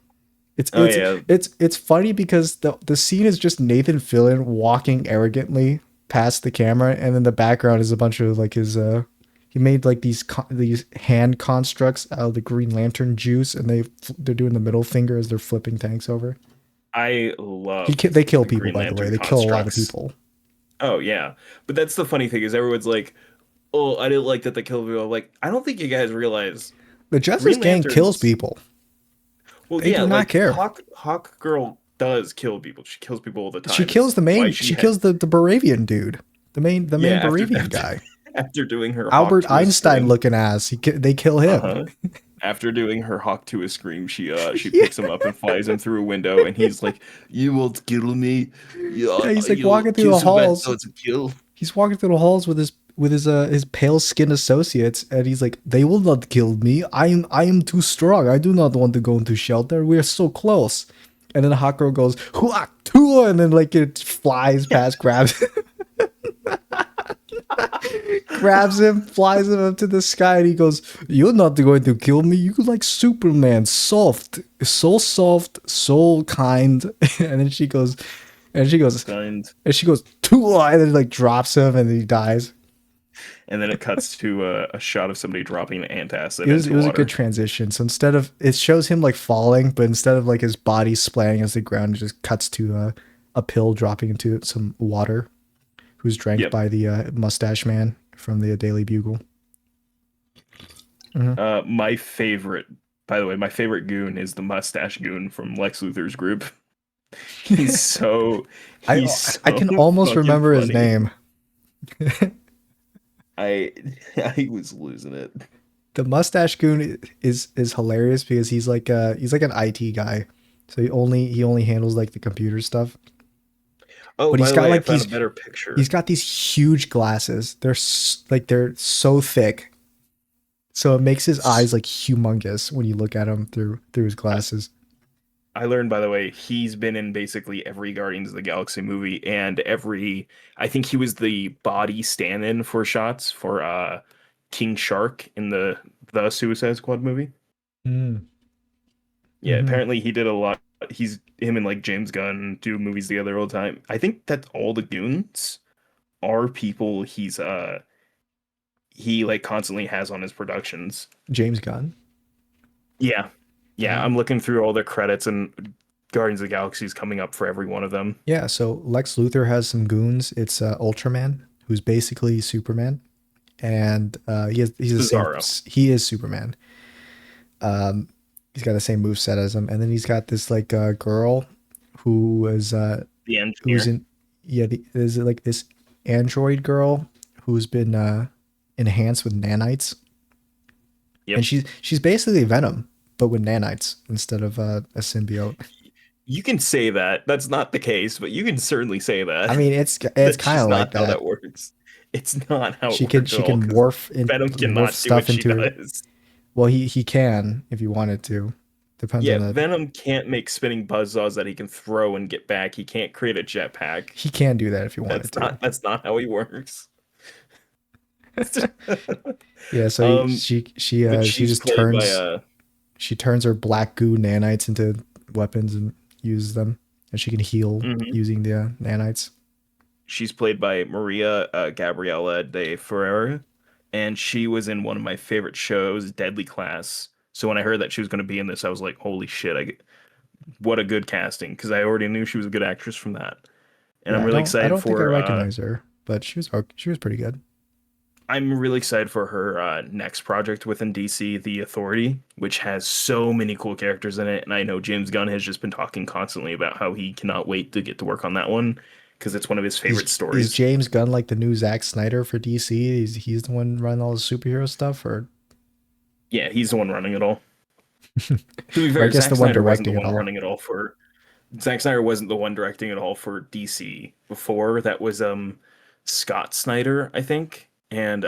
oh yeah, It's funny because the scene is just Nathan Fillion walking arrogantly past the camera, and then the background is a bunch of like his he made like these hand constructs out of the Green Lantern juice, and they're doing the middle finger as they're flipping tanks over. I They loved kill the people, Green by the way. Lantern They kill a lot of constructs. people. Oh yeah, but that's the funny thing is everyone's like, "Oh, I didn't like that they killed people." I'm like, I don't think you guys realize The Justice Green Gang kills Lanterns. people. Well, They yeah, do not like care. Hawk Girl does kill people. She kills people all the She time. kills It's the why main. she She had kills the Baravian dude. The main yeah Baravian guy. after doing her Hawk Albert to a Einstein scream. looking ass. They kill him. Uh-huh. After doing her Hawk to a scream, she Yeah. picks him up and flies him through a window, and he's like, "You won't kill me. Yeah, he's like You walking through the kiss a man halls. doesn't kill." He's walking through the halls with his pale skinned associates, and he's like, "They will not kill me. I am too strong. I do not want to go into shelter. We are so close." And then Hakuro goes, "Huak tua," and then like it flies past, grabs grabs him, flies him up to the sky, and he goes, "You're not going to kill me. You like Superman, soft, so kind." And then and she goes, And and she goes, "Tua," and then like drops him, and then he dies. and then it cuts to a shot of somebody dropping antacid into It was a good water. transition. So instead of it shows him like falling, but instead of like his body splaying as the ground, it just cuts to a pill dropping into some water, who's drank Yep. by the mustache man from the Daily Bugle. Mhm. My favorite, by the way, my favorite goon is the mustache goon from Lex Luthor's group. He's so I he's I so can almost fucking remember his funny. name. I I was losing it. The mustache goon is hilarious because he's like an IT guy. So he only handles like the computer stuff. Oh, But by he's the got way, I like found a these better he's picture. got these huge glasses. Like they're so thick. So it makes his eyes like humongous when you look at him through his I, glasses. I learned, by the way, he's been in basically every Guardians of the Galaxy movie and every. I think he was the body stand-in for shots for King Shark in the Suicide Squad movie. Mm. Yeah, Hmm. apparently he did a lot. He's him and like James Gunn do movies together all the time. I think that all the goons are people he like constantly has on his productions. James Gunn. Yeah. Yeah, Oh. I'm looking through all the credits and Guardians of the Galaxy is coming up for every one of them. Yeah, so Lex Luthor has some goons. It's Ultraman, who's basically Superman, and he's the same. Cesaro, He is Superman. He's got the same move set as him, and then he's got this like girl who is the who's engineer. in there's like this android girl who's been enhanced with nanites, and Yep. she's basically Venom but with nanites instead of a symbiote. You can say that. That's not the case, but you can certainly say I that. mean, it's That's kind just of like not how that. that works. It's not how She it can works at she all can because Venom morph cannot do stuff what she into. does. Well, he can if he wanted to. Depends on Yeah, the. Venom can't make spinning buzzsaws that he can throw and get back. He can't create a jetpack. He can do that if he wanted to. That's not how he works. Yeah, so Um, but she she's just played by turns her black goo nanites into weapons and uses them, and she can heal mhm. using the nanites. She's played by Maria Gabriela de Ferreira, and she was in one of my favorite shows, Deadly Class. So when I heard that she was going to be in this, I was like, "Holy shit! What a good casting!" Because I already knew she was a good actress from that, and Yeah, I don't think I uh, recognize her, but she was pretty good. I'm really excited for her next project within DC, The Authority, which has so many cool characters in it. And I know James Gunn has just been talking constantly about how he cannot wait to get to work on that one because it's one of his favorite Is stories. James Gunn like the new Zack Snyder for DC? He's the one running all the superhero stuff, or Yeah, he's the one running it all. To be or I fair, guess the one directing it all. Zack Snyder wasn't the one directing it all for DC before. That was Scott Snyder, I think. And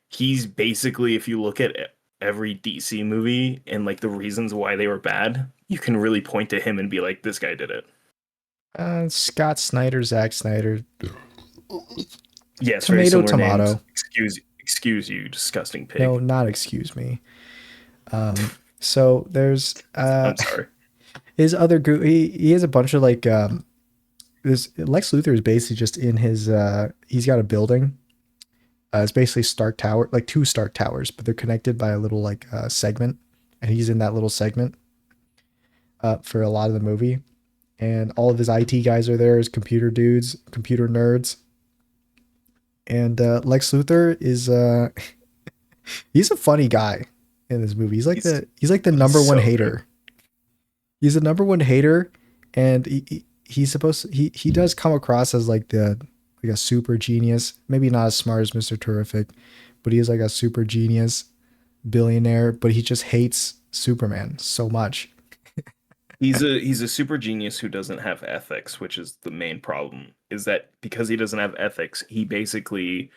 he's basically, if you look at every DC movie and like the reasons why they were bad, you can really point to him and be like, this guy did it. Scott Snyder, Zack Snyder, Yes, very tomato, similar names. tomato. Excuse you, disgusting No, pig. not excuse me. So there's I'm sorry. his other he has a bunch of like this Lex Luthor is basically just in his he's got a building. It's basically Stark Tower, like two Stark Towers, but they're connected by a little like segment, and he's in that little segment for a lot of the movie. And all of his IT guys are there, his computer dudes, computer nerds. And Lex Luthor is he's a funny guy in this movie. He's He's like the he's number one so good. hater. He's the number one hater, and he's supposed he does come across as like a super genius. Maybe not as smart as Mister Terrific, but he is like a super genius billionaire. But he just hates Superman so much. He's a super genius who doesn't have ethics, which is the main problem. Is that because he doesn't have ethics, he basically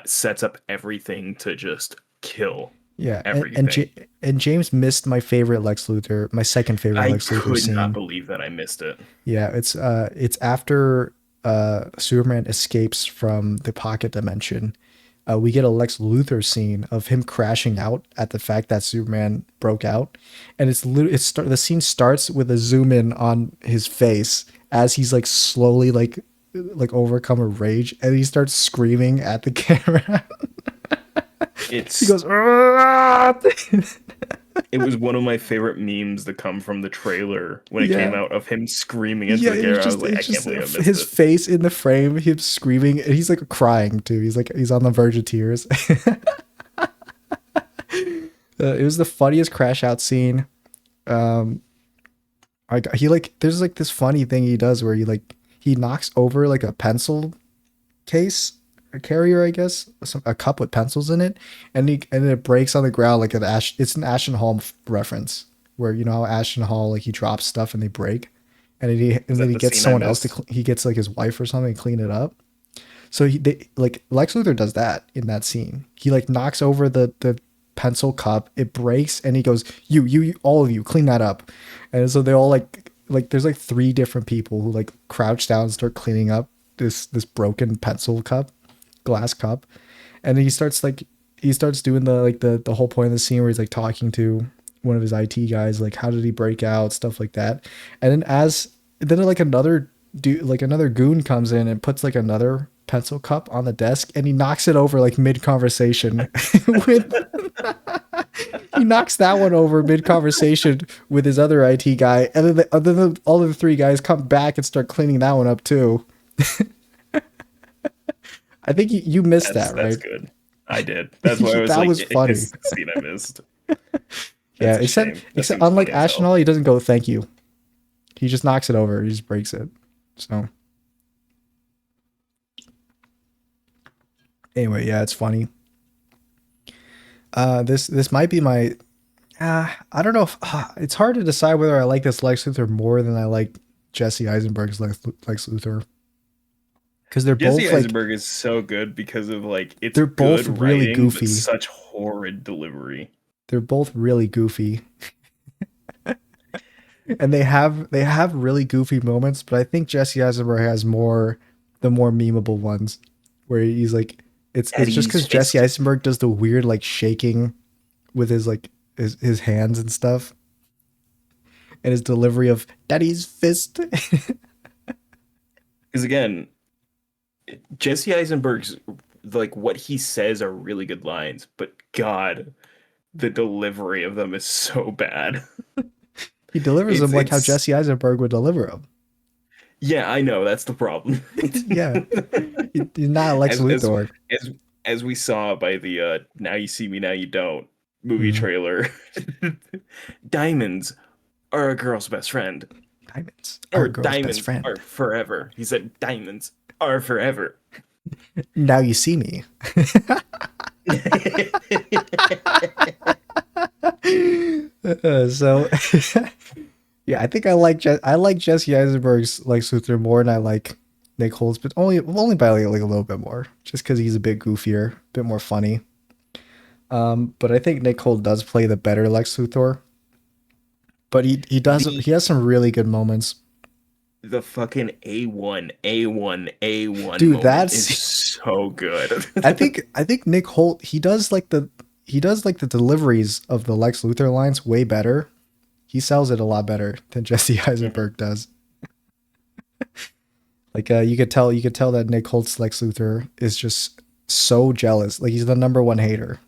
sets up everything to just kill Yeah, everything. And James missed my favorite Lex Luthor, my second favorite I Lex Luthor could not scene. believe that I missed it. Yeah, it's after Superman escapes from the pocket dimension. We get a Lex Luthor scene of him crashing out at the fact that Superman broke out, and the scene starts with a zoom in on his face as he's like slowly like overcome a rage, and he starts screaming at the camera. He It's goes, "Ah!" it was one of my favorite memes that come from the trailer when it came Yeah. out of him screaming into Yeah, the camera. I was like, I it's can't just believe I missed his it. face in the frame, him screaming, and he's like crying too. He's on the verge of tears. It was the funniest crash out scene. Um, he like there's like this funny thing he does where he knocks over like a pencil case, a carrier, I guess, a cup with pencils in it, and it breaks on the ground like an Ash. It's an Ashton Hall reference where you know how Ashton Hall like he drops stuff and they break, Is and then that he the gets scene I someone else to missed? he gets like his wife or something to clean it up. So like Lex Luthor does that in that scene. He like knocks over the pencil cup, it breaks, and he goes, you, all of you, clean that up." And so they all like there's like three different people who like crouch down and start cleaning up this broken pencil cup, glass cup, and he starts doing the whole point of the scene where he's like talking to one of his IT guys, like how did he break out, stuff like that, and then like another dude, like another goon comes in and puts like another pencil cup on the desk and he knocks it over like mid conversation with he knocks that one over mid conversation with his other IT guy, and then all of the three guys come back and start cleaning that one up too. I think you missed that, That's right? good. I did. That's why I was That like, was funny. it's the scene I missed. Yeah, That's a shame. That except seems unlike funny as hell. Ashenall, he doesn't go thank you. He just knocks it over. He just breaks it. So anyway, yeah, it's funny. This might be my. I don't know if it's hard to decide whether I like this Lex Luthor more than I like Jesse Eisenberg's Lex Luthor, because Jesse Eisenberg is so good because of like it's they're good both really writing, but goofy. such horrid delivery. They're both really goofy, and they have really goofy moments. But I think Jesse Eisenberg has the more memeable ones, where he's like, it's just Eddie's because Jesse fist. Eisenberg does the weird like shaking with his like his hands and stuff, and his delivery of "Daddy's fist." Because again, Jesse Eisenberg's like what he says are really good lines, but God, the delivery of them is so bad. He delivers them like how It's Jesse Eisenberg would deliver them. yeah, I know that's the problem. Yeah, he's not Lex as as Luthor. as as we saw by the Now You See Me Now You Don't movie Mm, trailer. Diamonds are a girl's best friend. diamonds are Or a girl's best diamonds are friend. forever. He said diamonds are forever. Now you see me. So yeah, I think I like Jesse Eisenberg's Lex Luthor more than I like Nick Holt's, but only by like a little bit more, just because he's a bit goofier, a bit more funny. But I think Nick Holt does play the better Lex Luthor. But the he has some really good moments. the fucking A1 Dude, moment is that's so good. I think Nick Holt he does like the deliveries of the Lex Luthor lines way better. He sells it a lot better than Jesse Mhm. Eisenberg does. Like you could tell that Nick Holt's Lex Luthor is just so jealous. Like he's the number one hater.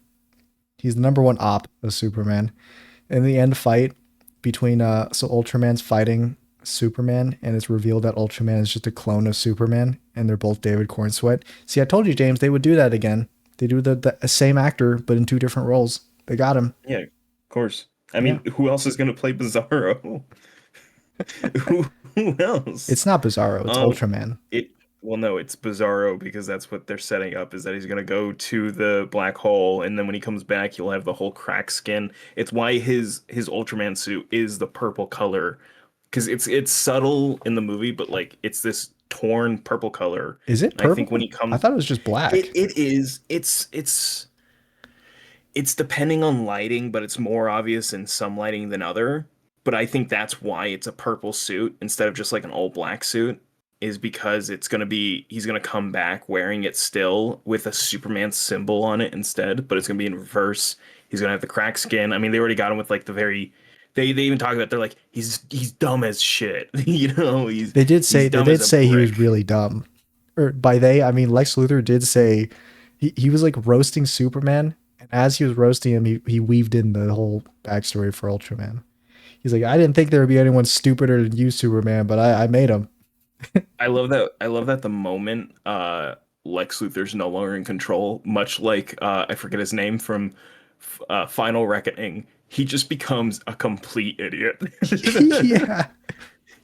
He's the number one op of Superman. In the end fight between so Ultraman's fighting Superman and it's revealed that Ultraman is just a clone of Superman and they're both David Cornsweet. See, I told you, James, they would do that again. They do the same actor but in two different roles. They got him. Yeah, of course. I Yeah. mean, who else is gonna play Bizarro? Who else? It's not Bizarro, it's Um, Ultraman. it well, no, it's Bizarro because that's what they're setting up is that he's gonna go to the black hole, and then when he comes back, he'll have the whole cracked skin. It's why his Ultraman suit is the purple color because it's subtle in the movie, but like it's this torn purple color. Is it And I think when purple? he I comes, thought it was just black. it is it's depending on lighting, but it's more obvious in some lighting than other. But I think that's why it's a purple suit instead of just like an all black suit, is because it's gonna be he's gonna come back wearing it still with a Superman symbol on it instead, but it's gonna be in reverse. He's gonna have the cracked skin. I mean, they already got him with like the very they even talk about they're like he's dumb as shit. You know, he's They dumb did as a say he was brick. really dumb. Or by they, I mean Lex Luthor did say he was like roasting Superman, and as he was roasting him, he weaved in the whole backstory for Ultraman. He's like, I didn't think there would be anyone stupider than you, Superman, but I made him. I love that the moment Lex Luthor's no longer in control, much like I forget his name from Final Reckoning, he just becomes a complete idiot. Yeah.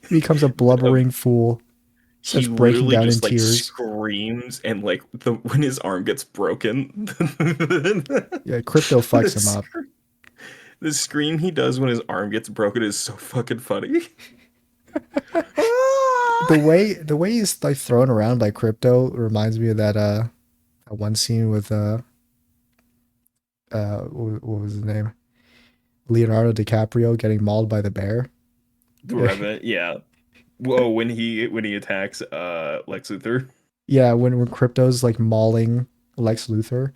He becomes a Um, blubbering fool. he Starts breaking literally down in just like tears. screams and like the when his arm gets broken, Yeah, Crypto fucks him the, up. the scream he does when his arm gets broken is so fucking funny. The way he's like thrown around by Crypto reminds me of that one scene with what was his name? Leonardo DiCaprio getting mauled by the bear. The Revenant, yeah. Whoa, when he attacks Lex Luthor, Yeah, when Crypto's like mauling Lex Luthor.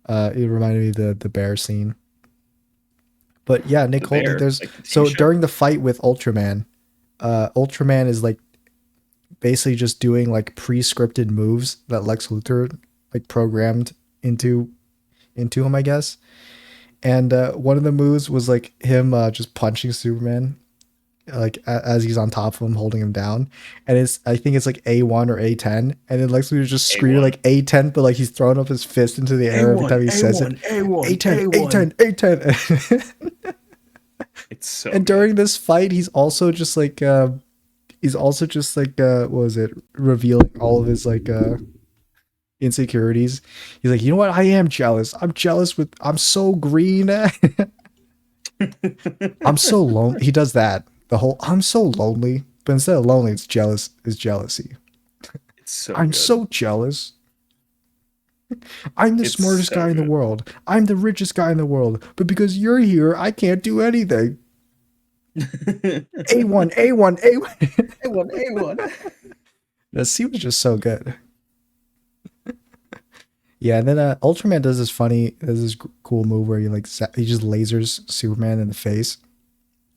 It reminded me of the bear scene. But yeah, the Nicole, bear, there's like the so t-shirt. during the fight with Ultraman, Ultraman is like basically just doing like pre-scripted moves that Lex Luthor like programmed into into him, I guess. And one of the moves was like him just punching Superman like as he's on top of him, holding him down. And it's I think it's like A1 or A10, and then Lex Luthor just screaming A1, like A10, but like he's throwing up his fist into the air every time A1, he says it. A1, A1, A10, A1. A10, A10. It's so And good. during this fight, what was it, revealing all of his like insecurities. He's like, you know what, I am jealous. I'm so green. I'm so lonely. He does that. The whole I'm so lonely. But instead of lonely, it's jealousy. It's so I'm good. so jealous. I'm the It's smartest so guy in the good. world. I'm the richest guy in the world. But because you're here, I can't do anything. A1, A1, A1. A1, A1. The scene was just so good. Yeah, and then Ultraman does this cool move where he just lasers Superman in the face,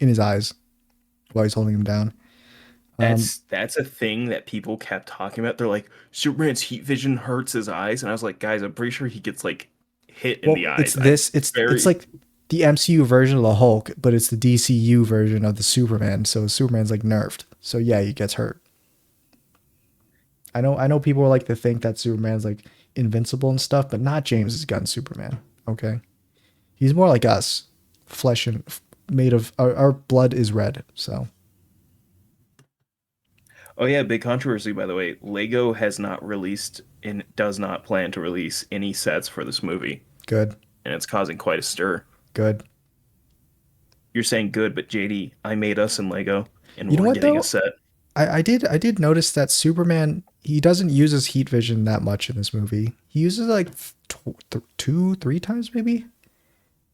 in his eyes, while he's holding him down. Um, That's a thing that people kept talking about. They're like, Superman's heat vision hurts his eyes, and I was like, guys, I'm pretty sure he gets like hit in well, the it's eyes. I'm this. It's very. like the MCU version of the Hulk, but it's the DCU version of the Superman. So Superman's like nerfed. So yeah, he gets hurt. I know people like to think that Superman's like invincible and stuff, but not James's gun Superman. Okay, he's more like us, flesh and made of our blood is red. So Oh yeah, big controversy by the way. Lego has not released and does not plan to release any sets for this movie, good, and it's causing quite a stir. good. You're saying good, but JD, I made us in Lego, and You know we're what getting a though? set. I did notice that Superman, he doesn't use his heat vision that much in this movie. He uses it like two, three times maybe,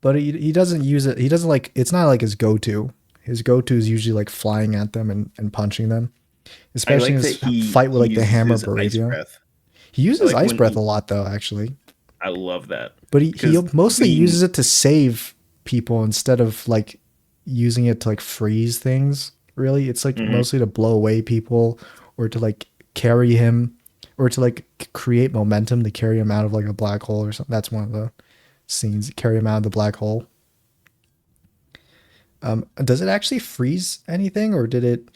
but he doesn't use it. He doesn't like it's not like his go to. His go to is usually like flying at them and punching them, I especially in like that his fight with he like the uses hammer his ice Baravia. breath. He I uses like ice when breath he. a lot though, actually, I love that but he because mostly being. uses it to save people instead of like using it to like freeze things. Really, it's like Mhm. mostly to blow away people or to like carry him or to like create momentum to carry him out of like a black hole or something. That's one of the scenes, carry him out of the black hole. Does it actually freeze anything or did it?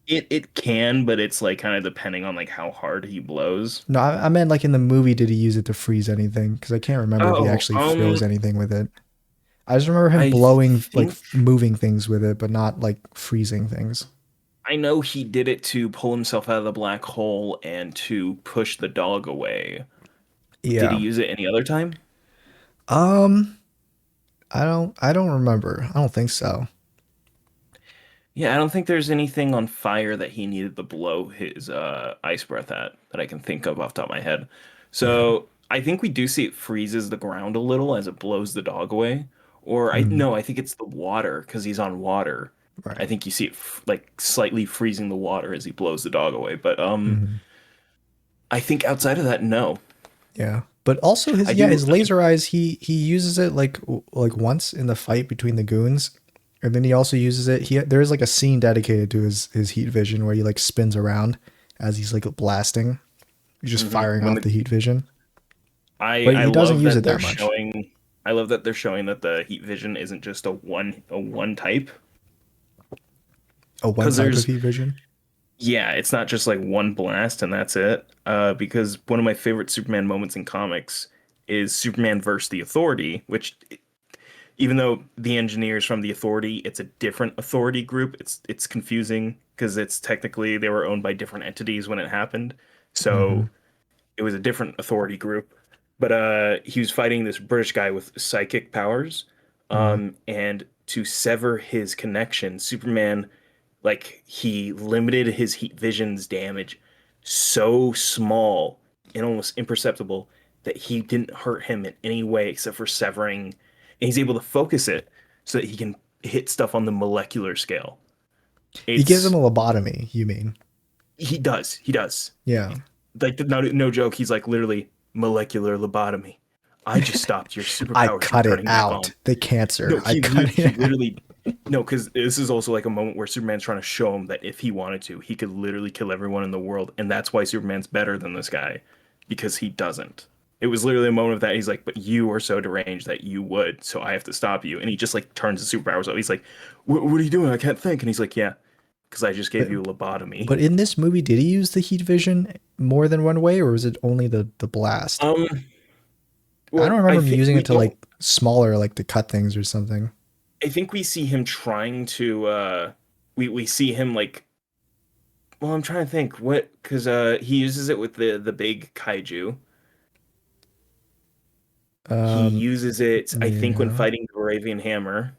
It can, but it's like kind of depending on like how hard he blows. No, I meant like in the movie, did he use it to freeze anything? Because I can't remember if he Oh, actually froze anything with it. I just remember him I blowing, like think moving things with it, but not like freezing things. I know he did it to pull himself out of the black hole and to push the dog away. Did he Yeah. use it any other time? Um, I don't remember. I don't think so. Yeah, I don't think there's anything on fire that he needed to blow his ice breath at that I can think of off the top of my head. Yeah. So I think we do see it freezes the ground a little as it blows the dog away. Or I Mhm. no, I think it's the water because he's on water. I Right. think you see it like slightly freezing the water as he blows the dog away. But Mhm. I think outside of that, no. Yeah. But also I his do. laser eyes, he uses it like once in the fight between the goons. And then he also uses it. There is like a scene dedicated to his heat vision where he like spins around as he's like blasting. He's just firing When off the the heat vision. I But I he doesn't love use that it they're that much. showing. I love that they're showing that the heat vision isn't just a one type A one because type of there's heat vision. yeah, it's not just like one blast and that's it. Because one of my favorite Superman moments in comics is Superman versus the Authority, which even though the engineers from the Authority, it's a different Authority group. It's confusing because it's technically they were owned by different entities when it happened. Hmm. So it was a different Authority group. But he was fighting this British guy with psychic powers. Hmm. And to sever his connection, Superman, like, he limited his heat vision's damage so small and almost imperceptible that he didn't hurt him in any way except for severing. And he's able to focus it so that he can hit stuff on the molecular scale. He gives him It's a lobotomy, you mean? he does. Yeah. Like, no joke, he's like literally molecular lobotomy. I just stopped your I superpowers from cut it turning back on. out. The cancer. No, I cut he it out. literally no, because this is also like a moment where Superman's trying to show him that if he wanted to, he could literally kill everyone in the world, and that's why Superman's better than this guy, because he doesn't. It was literally a moment of that. He's like, "But you are so deranged that you would, so I have to stop you." And he just like turns the superpowers up. He's like, What are you doing? I can't think." And he's like, "Yeah, because I just But gave you a lobotomy." but in this movie, did he use the heat vision more than one way, or was it only the blast? Um, I don't well, I remember him think using we it to don't. like smaller, like to cut things or something. I think we see him trying to. We see him like. Well, I'm trying to think what because he uses it with the big kaiju. He Um, uses it, I think, when yeah. fighting the Moravian Hammer.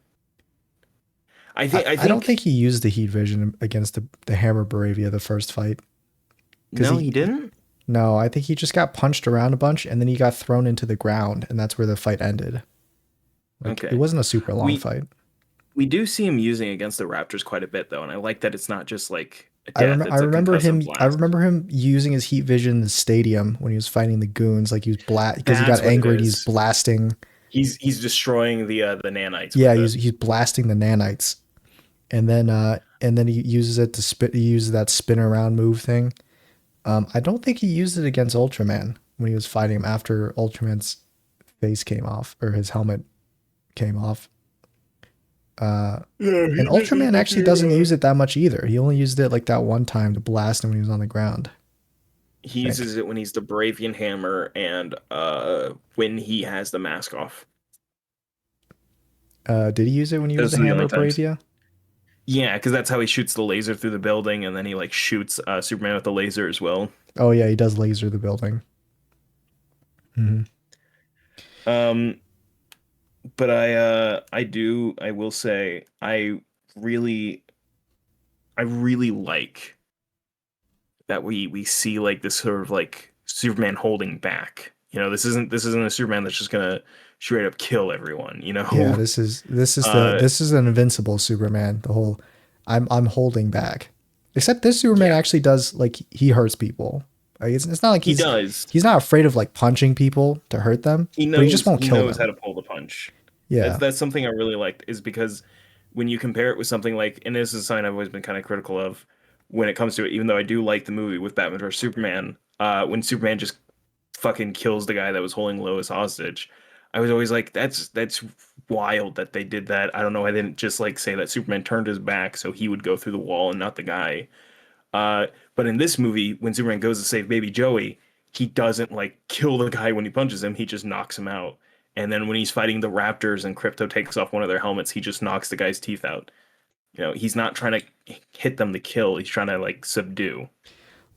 I I, think I I don't think think he used the heat vision against the Hammer Baravia the first fight because no, he didn't. no, I think he just got punched around a bunch and then he got thrown into the ground and that's where the fight ended. Like it Okay. wasn't a super long We fight. we do see him using against the Raptors quite a bit though, and I like that it's not just like a death, I it's a remember concussive him. I blast. remember him using his heat vision in the stadium when he was fighting the goons. Like he was because he got That's what it angry and he's is. blasting. He's destroying the nanites Yeah, with it. he's blasting the nanites, and then he uses it to spit. He uses that spin around move thing. I don't think he used it against Ultraman when he was fighting him after Ultraman's face came off or his helmet came off. Uh, Yeah, and he did Ultraman it actually doesn't use it that much either. He only used it like that one time to blast him when he was on the ground. he I think. uses it when he's the Bravian Hammer and when he has the mask off. Did he use it when he used Those the are the hammer only at times. Bravia? Yeah, because that's how he shoots the laser through the building, and then he like shoots Superman with the laser as well. Oh yeah, he does laser the building. Hmm. Um, but I will say really I really like that we see like this sort of like Superman holding back. This isn't a Superman that's just gonna straight up kill everyone, you Yeah, know? Uh this is an invincible Superman. The whole I'm holding back. Except this Superman yeah, actually does like he hurts people. Like, it's not like he does. he's not afraid of like punching people to hurt them, but he just won't He kill knows how them. to pull the punch. That's Yeah. that's something I really liked is because when you compare it with something like, and this is a sign I've always been kind of critical of when it comes to it, even though I do like the movie with Batman vs Superman, when Superman just fucking kills the guy that was holding Lois hostage, I was always like, that's wild that they did that. I don't know. I didn't just like say that Superman turned his back so he would go through the wall and not the guy. Uh, but in this movie, when Superman goes to save Baby Joey, he doesn't like kill the guy when he punches him. He just knocks him out. And then when he's fighting the Raptors and Crypto takes off one of their helmets, he just knocks the guy's teeth out. He's not trying to hit them to kill. He's trying to like subdue.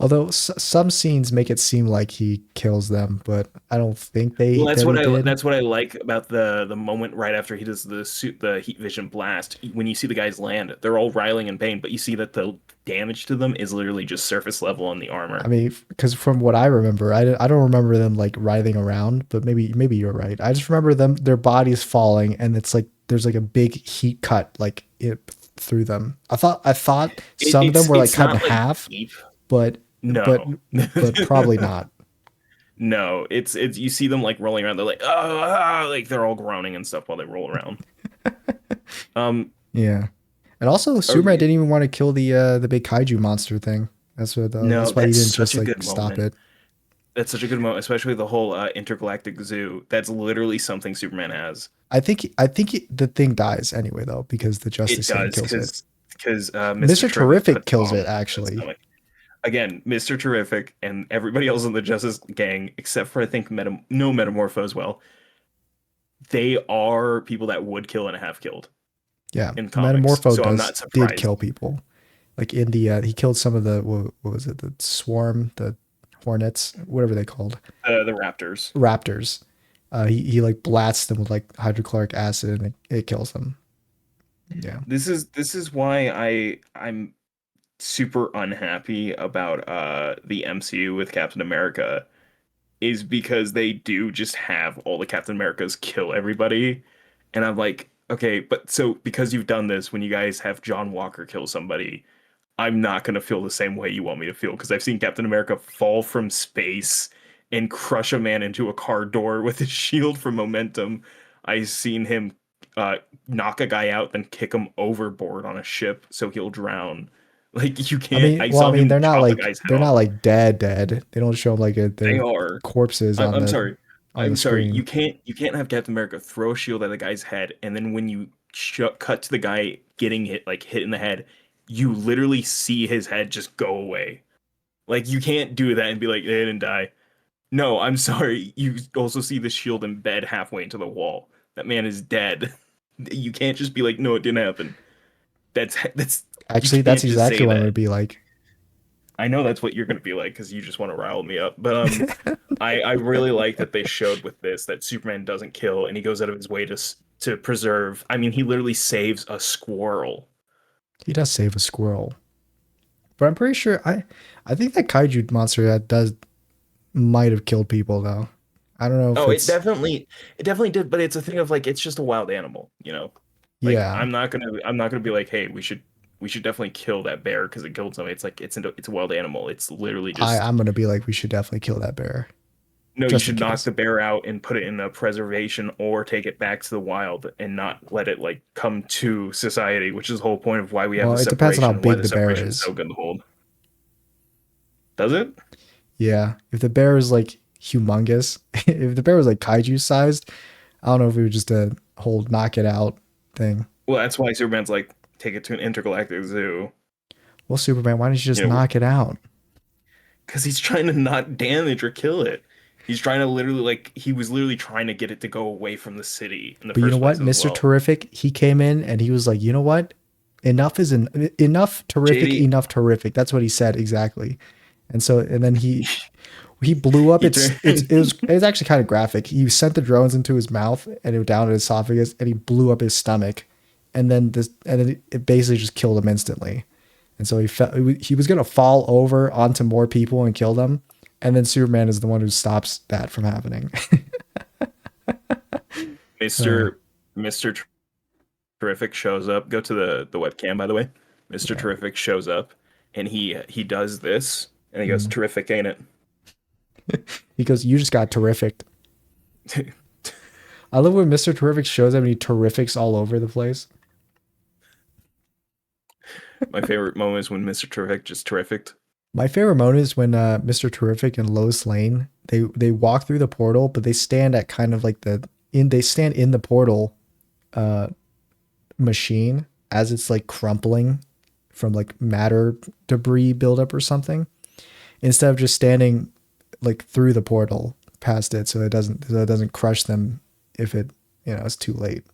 Although some scenes make it seem like he kills them, but I don't think Well, that he did. that's what I like about the moment right after he does the heat vision blast. When you see the guys land, they're all riling in pain, but you see that the damage to them is literally just surface level on the I armor. mean, because from what I remember, I don't remember them like writhing around, but maybe you're right. I just remember them their bodies falling, and it's like there's like a big heat cut like through them. I thought some of them were like It's cut in not like half, deep. but but No. but probably not. No, it's you see them like rolling around. They're like, oh, ah," like they're all groaning and stuff while they roll around. Um, Yeah, and also Superman are- didn't even want to kill the big kaiju monster thing. no, That's why he that's didn't such just a like good stop moment. it. That's such a good moment, especially the whole intergalactic zoo. That's literally something Superman has. I think the thing dies anyway though because the It Justice Gang does kills it. because Mr. Mister Terrific Terrific puts a kills bomb it in its actually. stomach. Again, Mr. Terrific and everybody else in the Justice Gang, except for I think Metamorpho as well, they are people that would kill and have killed Yeah, in the comics. Metamorpho So I'm does not did surprised. kill people. Like in the he killed some of the what was it, the swarm, the hornets, whatever they called, The Raptors. raptors. He like blasts them with like hydrochloric acid and it kills them. Yeah. This is why I'm super unhappy about the MCU with Captain America is because they do just have all the Captain Americas kill everybody. And I'm like, okay, but so because you've done this, when you guys have John Walker kill somebody, I'm not gonna feel the same way you want me to feel because I've seen Captain America fall from space and crush a man into a car door with his shield for momentum. I've seen him uh, knock a guy out, then kick him overboard on a ship so he'll drown. Like you can't. I Well, I saw mean, him chop a guy's head they're not off. like dead. They don't show them like They their are. corpses I'm sorry. on the I'm sorry. screen. You can't have Captain America throw a shield at a guy's head, and then when you cut to the guy getting hit in the head, you literally see his head just go away. Like you can't do that and be like, they didn't die. No, I'm sorry. You also see the shield embed halfway into the wall. That man is dead. You can't just be like, no, it didn't happen. That's you Actually, that's can't just exactly say what I'm that. gonna be like. I know that's what you're gonna be like because you just want to rile me up. But I really like that they showed with this that Superman doesn't kill and he goes out of his way to preserve. I mean, he literally saves a squirrel. He does save a squirrel, but I'm pretty sure I think that kaiju monster that does might have killed people though. I don't know if Oh, it's it definitely did, but it's a thing of like it's just a wild animal, you know. Like yeah. I'm not gonna be like, hey, we should definitely kill that bear because it killed somebody. It's like it's a wild animal. It's literally just I'm gonna be like we should definitely kill that bear no, you just in should knock case. the bear out and put it in a preservation or take it back to the wild and not let it like come to society, which is the whole point of why we have Well, the it depends on how separation, why big the the bear separation is is. so good to hold. Does it? Yeah, if the bear is like humongous, if the bear was like kaiju sized, I don't know if it would just a whole knock it out thing. Well, that's why Superman's like take it to an intergalactic zoo, Well, Superman, why don't you you just know, knock it out? because he's trying to not damage or kill it. He's trying to literally like he was literally trying to get it to go away from the city in the But you know first what, place as Mister well. Terrific, he came in and he was like, you know what, enough terrific, JD, enough terrific. That's what he said exactly. And so and then he blew up he its turned. it was actually kind of graphic. He sent the drones into his mouth and it down his esophagus and he blew up his stomach, and then it basically just killed him instantly. And so he was gonna fall over onto more people and kill them, and then Superman is the one who stops that from happening. uh, Mr. Mr. Terrific shows up. Go to the webcam, by the way. Mr. yeah. Terrific shows up, and he does this, and he goes, Mm. "Terrific, ain't it?" He goes, "You just got terrific." I love when Mister Terrific shows up and he terrifics all over the place. My favorite moment is when Mr. Terrific just terrific. My favorite moment is when Mr. Terrific and Lois Lane they walk through the portal, but they stand at kind of like they stand in the portal uh, machine as it's like crumpling from like matter debris buildup or something, instead of just standing like through the portal past it, so it doesn't crush them if it it's too late.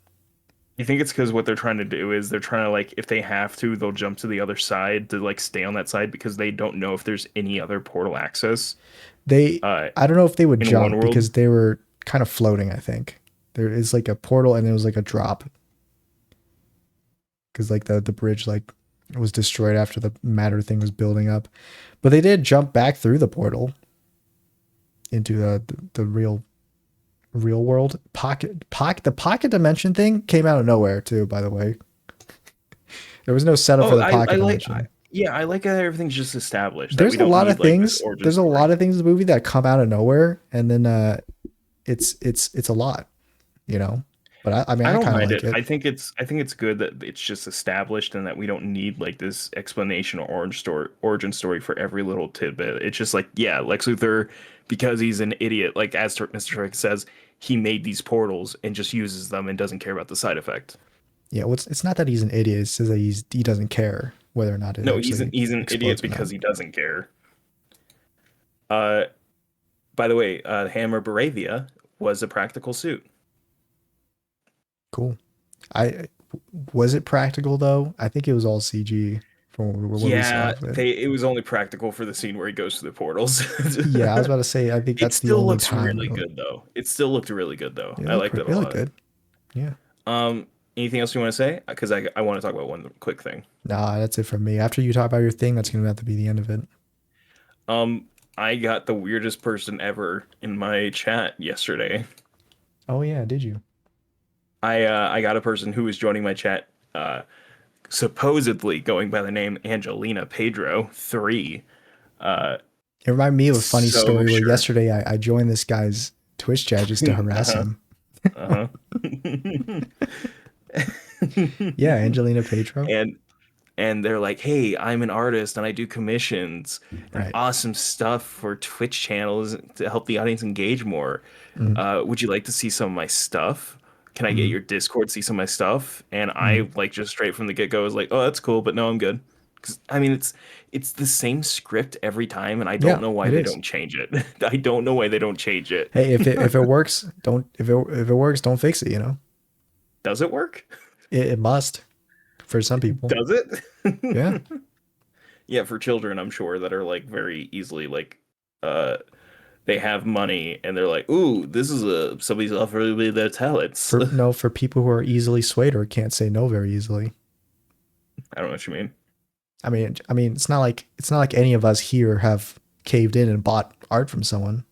You think it's because what they're trying to do is they're trying to like if they have to, they'll jump to the other side to like stay on that side because they don't know if there's any other portal access They uh I don't know if they would in one jump world. because they were kind of floating. I think there is like a portal and it was like a drop because like the bridge like was destroyed after the matter thing was building up, but they did jump back through the portal into the real world. The pocket dimension thing came out of nowhere too, by the way. There was no setup for Oh, the I pocket like dimension. yeah, I like how everything's just established that we don't need like this origin There's a lot story. of things in the movie that come out of nowhere and then it's a lot, you know. But I mean I I don't kind of mind like it. it. I think it's good that it's just established and that we don't need like this explanation or origin story for every little tidbit. It's just like, yeah, Lex Luthor, because he's an idiot, like as Mr. Trick says, he made these portals and just uses them and doesn't care about the side effect. Yeah, well, it's not that he's an idiot. It's just that he doesn't care whether or not it No, actually he's an idiot explodes or not. because he doesn't care. Uh, by the way, Hammer Baravia was a practical suit. Cool. I was it practical though? I think it was all CG from what we saw Yeah, of it. they it was only practical for the scene where he goes through the portals. Yeah, I was about to say I think It that's the still only looks time. really good though. It still looked really good though. Yeah, I liked it a it looked lot. good. Yeah. Um, Anything else you want to say? Because I want to talk about one quick thing. Nah, that's it from me. After you talk about your thing, that's gonna have to be the end of it. Um, I got the weirdest person ever in my chat yesterday. Oh yeah, did you? I got a person who was joining my chat, supposedly going by the name Angelina Pedro 3. Uh, It reminded me of a funny so story where sure. yesterday I joined this guy's Twitch chat just to harass Uh-huh. him. Uh-huh. Yeah, Angelina Petro. and and they're like, "Hey, I'm an artist and I do commissions and Right. awesome stuff for Twitch channels to help the audience engage more. Mm, Would you like to see some of my stuff? Can I get mm, your Discord to see some of my stuff?" And mm. I like just straight from the get-go was like, "Oh, that's cool, but no, I'm good." Because I mean, it's the same script every time, and I don't Yeah, know why it they is. don't change it. I don't know why they don't change it. Hey, if it works, don't if it works, don't fix it. You know, Does it work? it must for some people. Does Yeah, it? Yeah, for children, I'm sure that are like very easily like uh they have money and they're like, "Ooh, this is a somebody's offering me their talents." for no for people who are easily swayed or can't say no very easily. I don't know what you mean. I mean, it's not like any of us here have caved in and bought art from someone.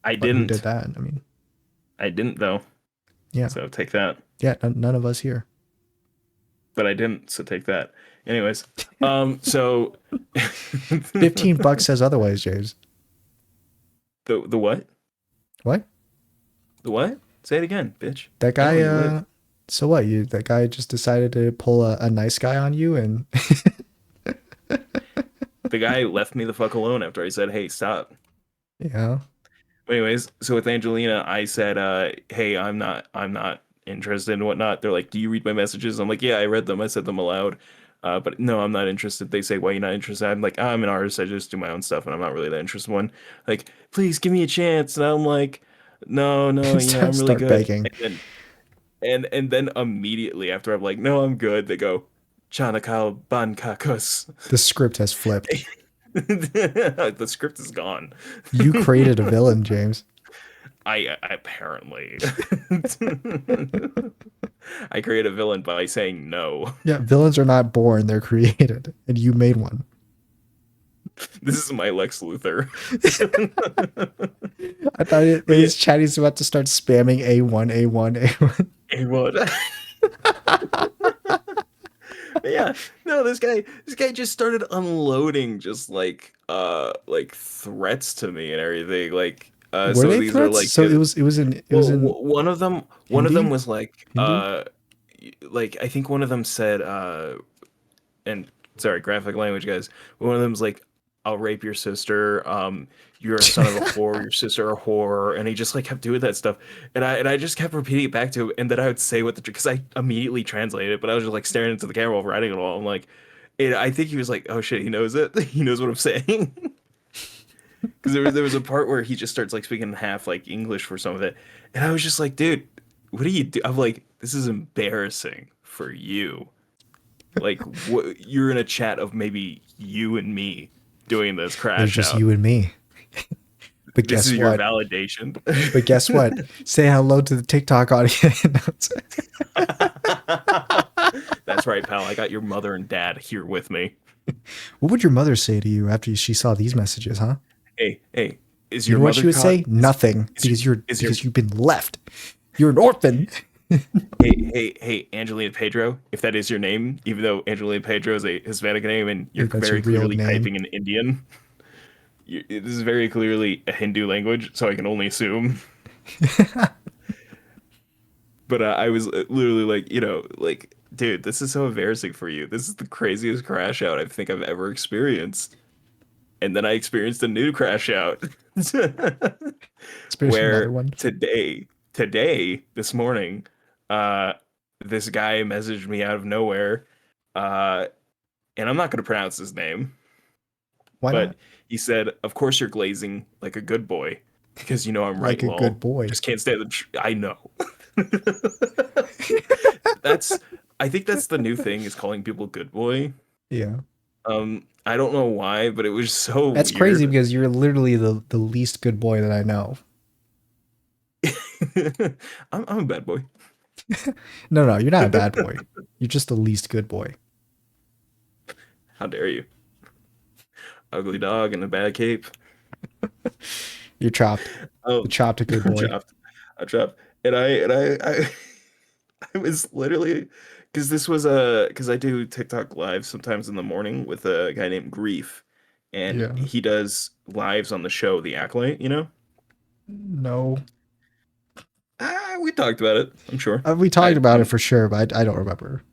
I But who did didn't. that? I mean, I didn't though. yeah, So take that. yeah, none of us here. But I didn't, so take that. Anyways, so 15 bucks says otherwise, James. the what? What? The what? Say it again, bitch. That I know guy, where you live. so what? That guy just decided to pull a nice guy on you and The guy left me the fuck alone after I said, "Hey, stop." yeah. Anyways, so with Angelina, I said, "Hey, I'm not interested and whatnot." They're like, "Do you read my messages?" I'm like, "Yeah, I read them. I said them aloud." But no, I'm not interested. They say, "Why are you not interested?" I'm like, "I'm an artist. I just do my own stuff, and I'm not really that interested." One, like, "Please give me a chance," and I'm like, "No, no, I'm really Start good." begging. And then immediately after I'm like, "No, I'm good," they go, "Chanakal Bankakos." The script has flipped. The script is gone. You created a villain, James. I apparently I create a villain by saying no. Yeah, villains are not born, they're created, and you made one. This is my Lex Luthor. I thought in But yeah, his chat he's about to start spamming A1, A1, A1. hey, what? But yeah, no, this guy just started unloading just like threats to me and everything. Like Were some of they these are threats? like So it was in one of them Hindi? was like Hindi? like I think one of them said and sorry, graphic language guys. One of them's like, "I'll rape your sister. You're a son of a whore. Your sister a whore." And he just like kept doing that stuff, and I just kept repeating it back to him, and then I would say what the because I immediately translated it, but I was just like staring into the camera while writing it all. I'm like, I think he was like, "Oh shit, he knows it. He knows what I'm saying." Because there was a part where he just starts like speaking half like English for some of it, and I was just like, "Dude, what do you do?" I'm like, "This is embarrassing for you." Like what you're in a chat of maybe you and me doing this There's crash just out. you and me. But This guess is your what? validation. But guess what? Say hello to the TikTok audience. That's right, pal. I got your mother and dad here with me. What would your mother say to you after she saw these messages, huh? Hey, is You your know what mother she would caught? say? Nothing, Is your is your because you've been left. You're an orphan. hey, Angelina Pedro, if that is your name, even though Angelina Pedro is a Hispanic name and you're If that's your very real clearly name. typing in Indian, this is very clearly a Hindu language, so I can only assume. But I was literally like, like, dude, this is so embarrassing for you. This is the craziest crash out I think I've ever experienced. And then I experienced a new crash out Experience another where one. this morning, uh, this guy messaged me out of nowhere, uh, and I'm not going to pronounce his name, Why but not? he said, "Of course you're glazing like a good boy, because I'm Like right, a good lol. boy. Just can't stand the. I know." That's I think that's the new thing is calling people good boy. Yeah. I don't know why, but it was so That's crazy weird. because you're literally the least good boy that I know. I'm a bad boy. No, no, you're not a bad boy. You're just the least good boy. How dare you? Ugly dog in a bad cape. You're chopped. The Um, chopped a good I'm boy. chopped. I'm chopped. And I I was literally because this was a because I do TikTok live sometimes in the morning with a guy named Grief, and Yeah. he does lives on the show The Acolyte. You know, No. we talked about it. I'm sure. We talked I about it for sure, but I don't remember.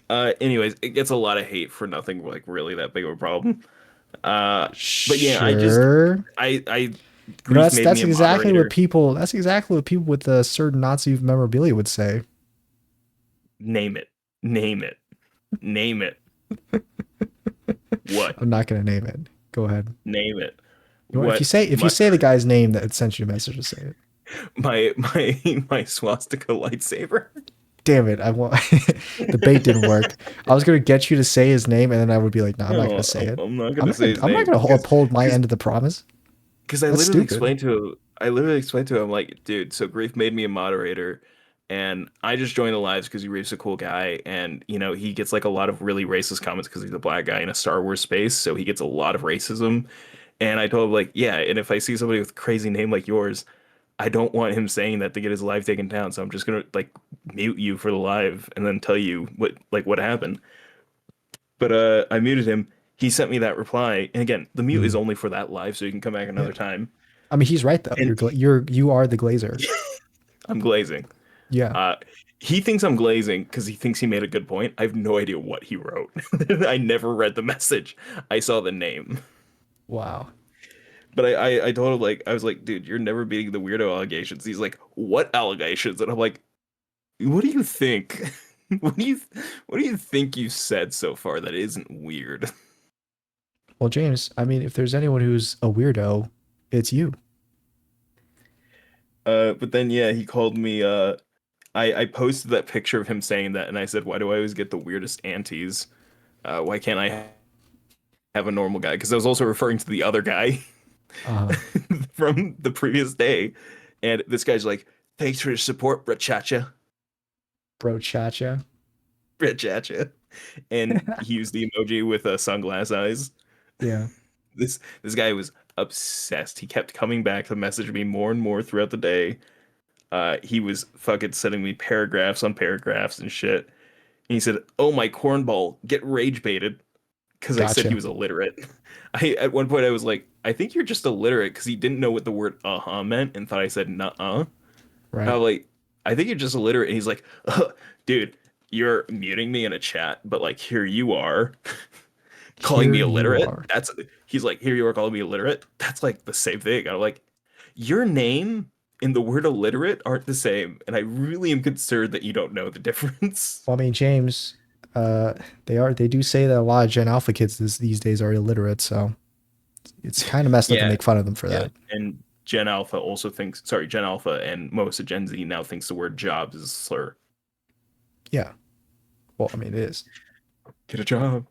anyways, it gets a lot of hate for nothing like really that big of a problem. Uh, but yeah, Sure. I You know, Grief made me a moderator. that's exactly what people with a certain Nazi memorabilia would say. Name it. Name it. Name it. What? I'm not gonna name it. Go ahead. Name it. You know, What if you must say the guy's name that sent you a message, to say it. my swastika lightsaber? Damn it! I want the bait didn't work. I was gonna get you to say his name, and then I would be like, "No, I'm not gonna No, say it. I'm not gonna say his I'm not name gonna uphold my end of the promise. because That's stupid." I literally explained to him like, dude, so Grief made me a moderator, and I just joined the lives because Grief's a cool guy, and he gets like a lot of really racist comments because he's a black guy in a Star Wars space, so he gets a lot of racism. And I told him like, yeah, and if I see somebody with a crazy name like yours, I don't want him saying that to get his live taken down. So I'm just gonna like mute you for the live and then tell you what happened. But I muted him. He sent me that reply, and again, the mute is Mm. only for that live, so you can come back Yeah, another time. I mean, he's right though. And You are the Glazer. I'm glazing. Yeah. Uh, he thinks I'm glazing because he thinks he made a good point. I have no idea what he wrote. I never read the message. I saw the name. Wow. But I told him like I was like, dude, you're never beating the weirdo allegations. He's like, what allegations? And I'm like, what do you think? What do you what do you think you said so far that isn't weird? Well, James, I mean, if there's anyone who's a weirdo, it's you. But then yeah, he called me. I posted that picture of him saying that, and I said, why do I always get the weirdest aunties? Why can't I have a normal guy? Because I was also referring to the other guy Uh, from the previous day, and this guy's like, thanks for your support, Brachacha. bro, chacha. Brachacha. And he used the emoji with sunglass eyes. Yeah. This guy was obsessed. He kept coming back to message me more and more throughout the day. He was fucking sending me paragraphs on paragraphs and shit. And he said, "Oh my cornball, get rage baited," because I said he Gotcha. was illiterate. I At one point I was like, I think you're just illiterate because he didn't know what the word meant and thought I said nuh-uh. I Right. was like, I think you're just illiterate. And he's like, dude, you're muting me in a chat, but like here you are calling Here me you illiterate. are. He's like, here you are calling me illiterate. That's like the same thing. I'm like, your name and the word illiterate aren't the same, and I really am concerned that you don't know the difference. Well, I mean, James, uh, they do say that a lot of Gen Alpha kids these days are illiterate, so it's kind of messed up to Yeah, make fun of them for yeah. that. And Gen Alpha also thinks, sorry, Gen Alpha and most of Gen Z now thinks the word jobs is a slur. Yeah. Well, I mean, it is. Get a job.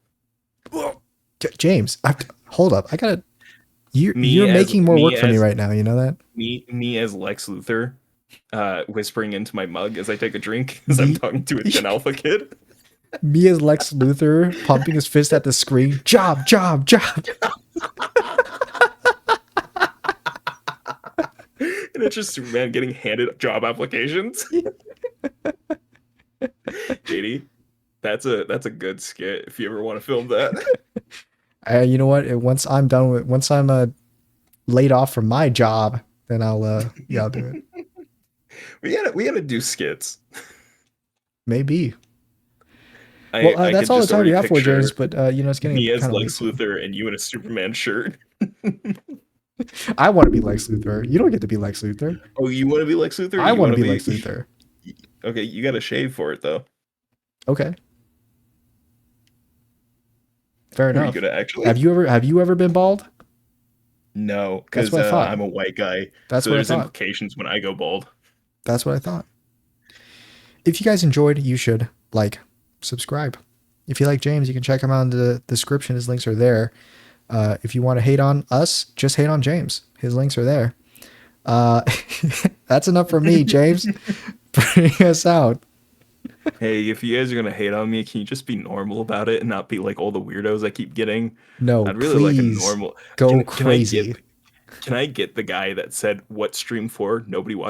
Whoa. James, hold up. I gotta. Me You're as making more me work for me as right now. You know that? me as Lex Luthor, whispering into my mug as I take a drink as I'm Me, talking to a Gen Alpha kid. me as Lex Luthor pumping his fist at the screen. Job, job, job. And it's just Superman getting handed job applications. JD, that's a good skit if you ever want to film that. You know what? Once I'm laid off from my job, then I'll do it. We gotta do skits. Maybe. Well, I that's could all the just time we already have for James. picture But it's getting me as kind of late Lex soon. Luthor and you in a Superman shirt. I want to be Lex Luthor. You don't get to be Lex Luthor. Oh, you want to be Lex Luthor? Or I you want want to to be be Lex Luthor. okay? You got to shave for it though. Okay, fair Are you enough. gonna actually? Have you ever been bald? No, That's because what I thought. I'm a white guy, That's so what I there's thought. implications when I go bald. That's what I thought. if you guys enjoyed, you should like, subscribe. If you like James, you can check him out in the description. His links are there. If you want to hate on us, just hate on James. His links are there. Uh, that's enough for me, James. Bring us out. Hey, if you guys are gonna hate on me, can you just be normal about it and not be like all the weirdos I keep getting? No, I'd really like a please normal. go Can I get crazy. can I get the guy that said what stream for? Nobody watched.